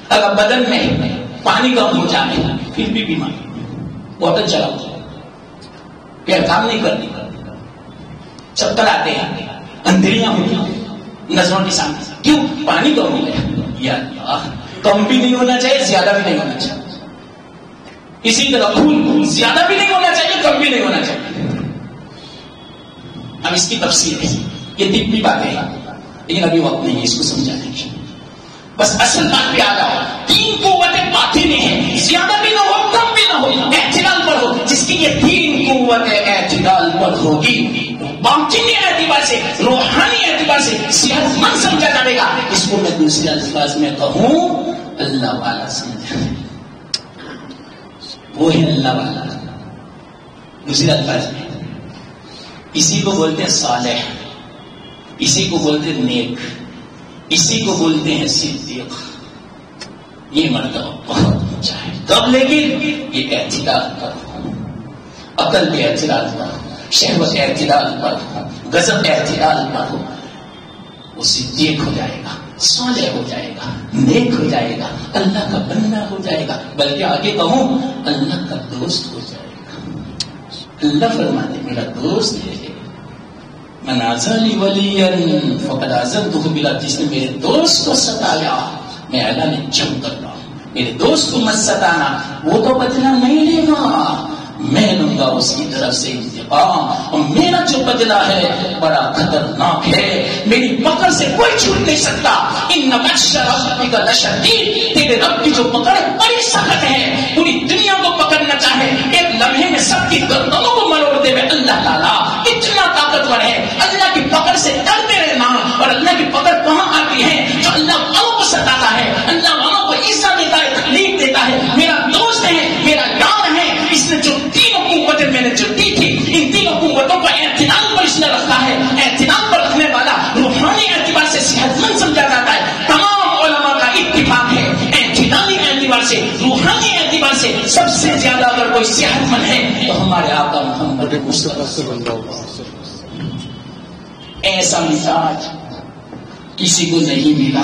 اگر بدن میں پانی کم ہو جائے پھر بھی بیماری، بوتل چلاؤ پھر کام نہیں کرتی، چکر آتے ہیں، اندھیریاں ہوتی ہیں نظروں کے سامنے. کیوں؟ پانی کم ہو گیا. یا اللہ، کم بھی نہیں ہونا چاہیے، زیادہ بھی نہیں ہونا چاہیے. اسی طرح خون زیادہ بھی نہیں ہونا چاہیے، کم بھی نہیں ہونا چاہیے. اب اس کی تفصیل ہے، یہ طبی بات ہے لیکن ابھی وقت نہیں ہے اس کو سمجھانے کی. بس اصل بات پہ آ جاؤ. 3 قوتیں باطنی ہیں، زیادہ بھی نہ ہو کم بھی نہ ہو، اعتدال پر ہو. جس کی یہ 3 قوتیں اعتدال پر ہوگی، باطنی اعتبار سے، روحانی اعتبار سے صحت مند سمجھا جائے گا. اس کو میں دوسرے الفاظ میں کہوں، اللہ والا سمجھا. وہ ہے اللہ والا. دوسرے الفاظ میں اسی کو بولتے ہیں صالح، اسی کو بولتے ہیں نیک، اسی کو بولتے ہیں صدیق. یہ مرتبہ بہت اونچا ہے. کب؟ لیکن یہ اعتدال پر ہو، عقل پہ اعتدال پر ہو، شہوت اعتدال پر ہو، غضب اعتدال پر ہو. وہ صدیق ہو جائے گا، صالح ہو جائے گا، نیک ہو جائے گا، اللہ کا بندہ ہو جائے گا، بلکہ آگے کہوں اللہ کا دوست ہو جائے گا. اللہ فرماتے میرا دوست ہے، من عزلی ولیا فقد عزلتہ بالله. جس نے میرے دوست کو ستایا میں اعلان جنگ کر رہا ہوں. میرے دوست کو مت ستانا، وہ تو بدلہ نہیں لے گا، میں لوں گا اس کی طرف سے انتقام. اور میرا جو بدلہ ہے بڑا خطرناک ہے، میری پکڑ سے کوئی چھوٹ نہیں سکتا. ان بطش ربک لشدید، تیرے رب کی جو پکڑ ہے بڑی سخت ہے. پوری دنیا کو پکڑنا چاہے ایک لمحے میں سب کی گردنوں کو مروڑ دے. اللہ تعالیٰ اتنا طاقتور ہے. اللہ کی پکڑ سے ڈرتے رہنا. اور اللہ کی پکڑ کہاں آتی ہے؟ جو اللہ والوں کو ستاتا ہے، اللہ والوں کو عزت دیتا ہے، تکلیف دیتا ہے. میرا دوست ہے، میرا یار ہے. اس نے جو 3 قوتیں میں نے جو دی تھی، ان 3 قوتوں کو اعتدال پر اس نے رکھا ہے. اعتدال پر رکھنے والا روحانی اعتبار سے صحت مند سمجھا جاتا ہے. تمام علماء کا اتفاق ہے اعتدالی اعتبار سے، روحانی اعتبار سے سب سے زیادہ اگر کوئی صحت مند ہے تو ہمارے آقا محمد مصطفیٰ صلی اللہ علیہ وسلم. ایسا مزاج کسی کو نہیں ملا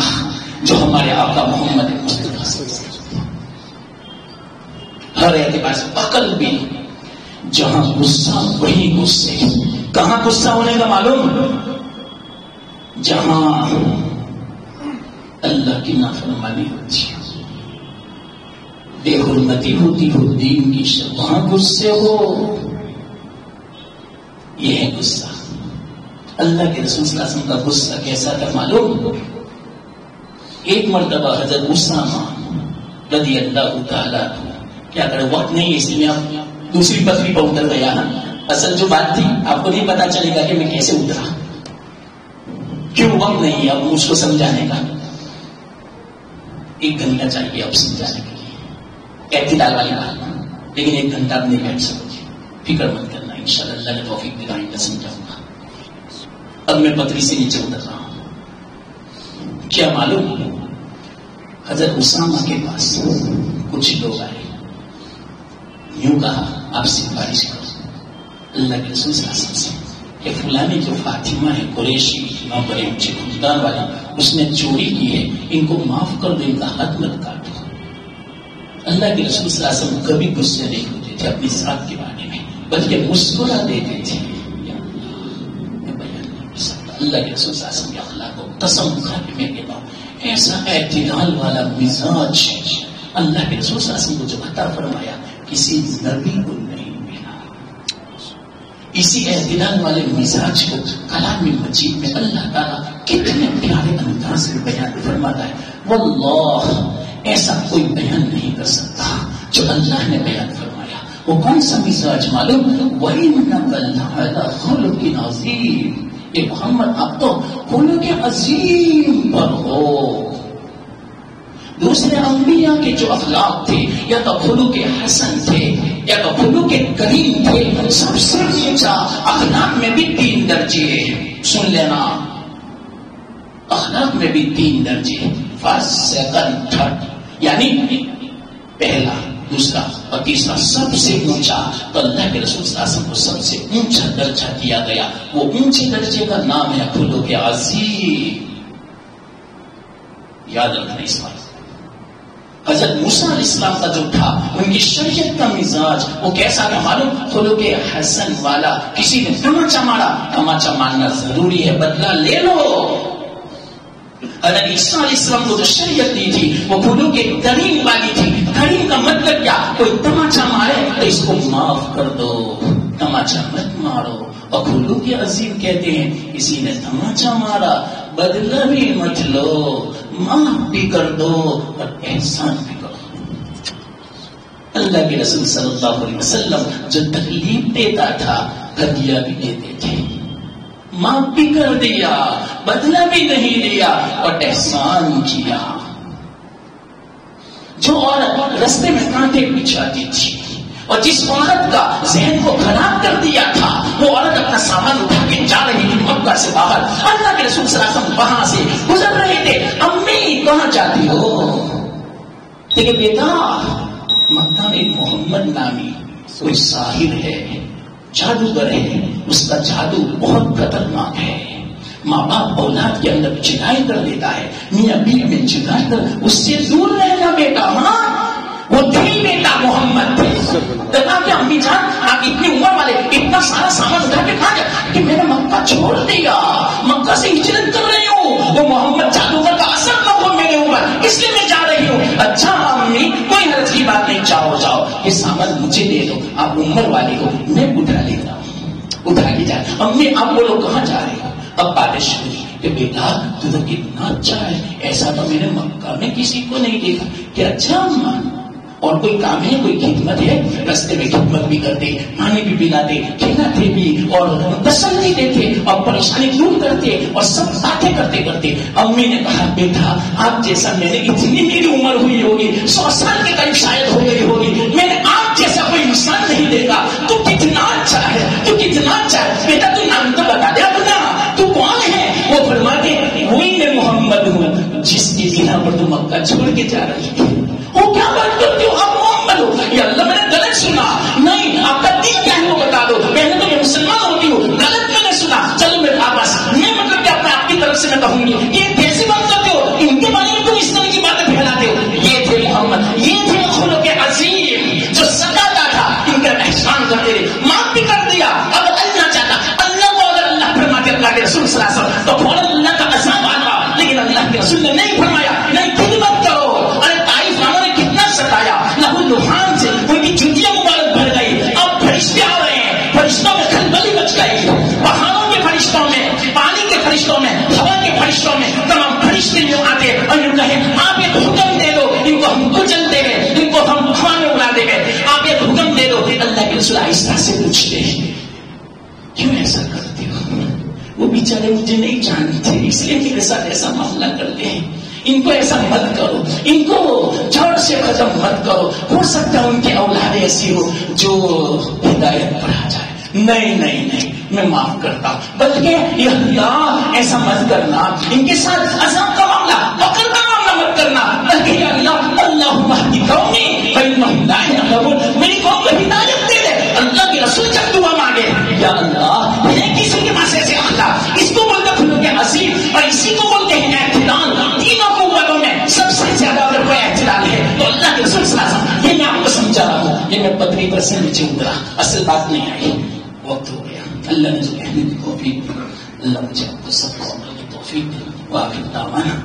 جو ہمارے آقا محمد مصطفیٰ صلی اللہ علیہ وسلم. ہر اعتبار سے عقل بھی، جہاں غصہ وہی غصے. کہاں غصہ ہونے کا معلوم؟ جہاں اللہ کی نافرمانی ہوتی ہے، بے حرمتی ہوتی ہو دین کی، وہاں غصے ہو. یہ ہے غصہ. اللہ کے رسول صلی اللہ علیہ وسلم کا غصہ کیسا تھا معلوم؟ ایک مرتبہ حضرت اسامہ رضی اللہ تعالیٰ، کیا کرے وقت نہیں ہے اس لیے آپ دوسری پتری پر اتر گیا. اصل جو بات تھی آپ کو نہیں پتا چلے گا کہ میں کیسے اترا، کیوں وقت نہیں ہے اب مجھ کو سمجھانے کا. 1 گھنٹہ چاہیے اب سمجھانے کے لیے اعتدال والی بات، لیکن 1 گھنٹہ آپ نہیں بیٹھ سکتے. فکر مت کرنا، انشاءاللہ اللہ نے توفیق دے گا میں سمجھاؤں گا. اب میں پتری سے نیچے اتر رہا ہوں. کیا معلوم؟ حضرت اسامہ کے پاس کچھ لوگ آئے، یوں کہا آپ سفارش کرو اللہ کے رسول صلی اللہ علیہ وسلم سے کہ فلانی جو فاطمہ ہے قریشی، ماں بڑے اونچے خاندان والی، اس نے چوری کی ہے، ان کو معاف کر دو، ان کا حق مت کاٹو. اللہ کے رسول صلی اللہ علیہ وسلم کبھی غصے نہیں ہوتے تھے اپنی ذات کے بارے میں، بلکہ مسکرا دیتے تھے. اللہ کے رسول صلی اللہ علیہ وسلم کے اخلاق کو قسم کھا کے میں کہتا ہوں، ایسا اعتدال والا مزاج اللہ کے رسول صلی اللہ علیہ وسلم کو جو عطا فرمایا کسی نبی کو نہیں ملا. اسی اعتدال والے مزاج کو کلام مجید میں اللہ تعالیٰ کتنے پیارے انداز میں بیان فرماتا ہے. واللہ ایسا کوئی بیان نہیں کر سکتا جو اللہ نے بیان فرمایا. وہ کون سا مزاج معلوم؟ وَإِنَّكَ لَعَلَىٰ خُلُقٍ عَظِيمٍ، کہ محمد آپ تو خلق عظیم پر ہو۔ دوسرے انبیاء کے جو اخلاق تھے یا تو خلق حسن تھے یا تو خلق کریم تھے، سب سے اونچا اخلاق میں بھی 3 درجے، سن لینا، اخلاق میں بھی 3 درجے، فرسٹ سیکنڈ تھرڈ، یعنی پہلا دوسرا اور تیسرا سب سے اونچا۔ تو اللہ کے رسول صلی اللہ علیہ وسلم کو سب سے اونچا درجہ دیا گیا، وہ اونچے درجے کا نام ہے خلق عظیم۔ یاد رکھنا اس بات۔ حضرت موسیٰ علیہ السلام کا جو تھا ان کی شریعت کا مزاج وہ کیسا تھا معلوم؟ خلق حسن والا۔ کسی نے تماچا مارا، تماچا مارنا ضروری ہے، بدلہ لے لو۔ حضرت عیسیٰ علیہ السلام کو جو شریعت دی تھی وہ خلق کریم والی تھی۔ کریم کا مطلب کیا؟ کوئی تماچا مارے تو اس کو معاف کر دو، تماچا مت مارو۔ اور خلق عظیم کہتے ہیں کسی نے تماچا مارا، بدلہ بھی مت لو، معاف بھی کر دو اور احسان بھی کرو۔ اللہ کے رسول صلی اللہ علیہ وسلم جو تکلیف دیتا تھا ہدیہ بھی دیتے تھے، معاف بھی کر دیا، بدلہ بھی نہیں دیا اور احسان کیا۔ جو عورت رستے میں کانٹے بچھاتی تھی اور جس عورت کا ذہن کو خراب کر دیا تھا، وہ عورت اپنا سامان اٹھا کے جا رہی تھی مکہ سے باہر۔ اللہ کے رسول صلی اللہ علیہ وسلم وہاں سے گزر رہے تھے۔ امی کہاں جاتی ہو؟ کہ بیٹا مکہ میں محمد نامی کوئی ساحر ہے، جادوگر ہے، اس کا جادو بہت خطرناک ہے۔ ماں باپ اولاد کے اندر چڑھائی کر دیتا ہے، میاں بیوی میں چڑھائی کر، اس سے دور رہنا بیٹا۔ ہاں وہ تھی بیٹا محمد تھے۔ کہا کہ امی جان آپ اتنی عمر والے اتنا سارا سامان اٹھا کے کہاں جائے؟ کہ میں نے مکہ چھوڑ دیا، مکہ سے ہجرت کر رہی ہوں، وہ محمد جادوگر کا اثر نہ ہو میرے اوپر، اس لیے میں جا رہی ہوں۔ اچھا امی کوئی حرج کی بات نہیں، جاؤ یہ سامان مجھے دے دو، آپ عمر والے ہو، میں اٹھا لیتا ہوں، اٹھا کے جائے۔ امی آپ بولو کہاں جا رہے ہو؟ اب باتیں شروع کہ بیٹا تو کتنا اچھا ہے، ایسا تو میں نے مکہ میں کسی کو نہیں دیکھا۔ کہ اچھا اماں اور کوئی کام ہے، کوئی خدمت ہے؟ رستے میں خدمت بھی کرتے، پانی بھی پلاتے، کھلاتے بھی اور تسلی دیتے اور پریشانی دور کرتے اور سب باتیں کرتے کرتے امی نے کہا بیٹا آپ جیسا میں نے اتنی میری عمر ہوئی ہوگی 100 سال کے قریب شاید ہو گئی ہوگی، میں نے آپ جیسا کوئی انسان نہیں دیکھا، تو کتنا اچھا ہے، تو کتنا اچھا ہے۔ بیٹا تو نام تو بتا دیا اپنا، تو کون ہے؟ وہ فرماتے وہی میں محمد ہوں جس کی بنا پر تو مکہ چھوڑ کے جا رہی ہے۔ وہ کیا بات کرتے ہو آپ محمد ہو؟ یا اللہ میں نے غلط سنا؟ نہیں، آپ کا دین کیا ہے وہ بتا دو، پہلے تو میں مسلمان ہوتی ہوں، غلط میں نے سنا، چلو میرے واپس، میں مطلب کہ اپنے آپ کی طرف سے میں کہوں گی یہ کیسی بات کرتے ہو، ان کے بارے میں تم اس طرح کی باتیں پھیلاتے ہو۔ یہ تھے محمد، یہ تھے خلق عظیم جو سکاتا تھا، ان کا احسان کرتے رہے، معاف بھی کر دیا۔ اب اللہ چاہتا اللہ کو اگر اللہ فرماتے اللہ کے رسول صلی اللہ علیہ وسلم تو فوراً اللہ کا عذاب آتا، لیکن اللہ کے رسول نے نہیں فرمایا، نہیں خدمت کرو۔ ارے طائف والوں نے کتنا ستایا، لہو لہان سے ان کی جوتیاں مبارک بھر گئی۔ اب فرشتے آ رہے ہیں، فرشتوں میں کھلبلی مچ گئی، پہاڑوں کے فرشتوں میں، پانی کے فرشتوں میں، ہوا کے فرشتوں میں، تمام فرشتے یوں آتے اور یوں کہیں آپ ایک حکم دے دو، ان کو ہم کچل دے گئے، ان کو ہم ہوا میں اڑا دے گئے، آپ ایک حکم دے دو۔ اللہ کے رسول آہستہ سے پوچھتے ہیں کیوں ایسا کرتے ہو؟ وہ بیچارے مجھے نہیں جانتے اس لیے میرے ساتھ ایسا معاملہ کرتے ہیں، ان کو ایسا مت کرو، ان کو جڑ سے ختم مت کرو، ہو سکتا ہے ان کی اولاد ایسی ہو جو ہدایت پر آ جائے۔ نہیں میں معاف کرتا، بلکہ یہ اللہ ایسا مت کرنا، ان کے ساتھ عذاب کا معاملہ، فقر کا معاملہ مت کرنا، بلکہ یا اللہ اللہم اہدی قومی فانہم لا یعلمون، میری قوم کو ہدایت دے دے۔ اللہ کے رسول جب دعا مانگے یا اللہ ہے کسی کے پاس ایسے اخلاق، اس کو بولتے خلق عظیم اور اسی کو بولتے ہیں اعتدال۔ تینوں قوتوں میں سب سے زیادہ اگر کوئی اعتدال ہے تو اللہ کے رسول صلی اللہ علیہ وسلم، یہ میں آپ کو سمجھا رہا ہوں، یہ میں پتری پر سے نیچے اترا، اصل بات نہیں آئی، وقت ہو گیا۔ اللہ نے جو کہنے کی توفیق دی، اللہ مجھے آپ کو سب کو عمل کی توفیق دی۔ واقعی دعوانا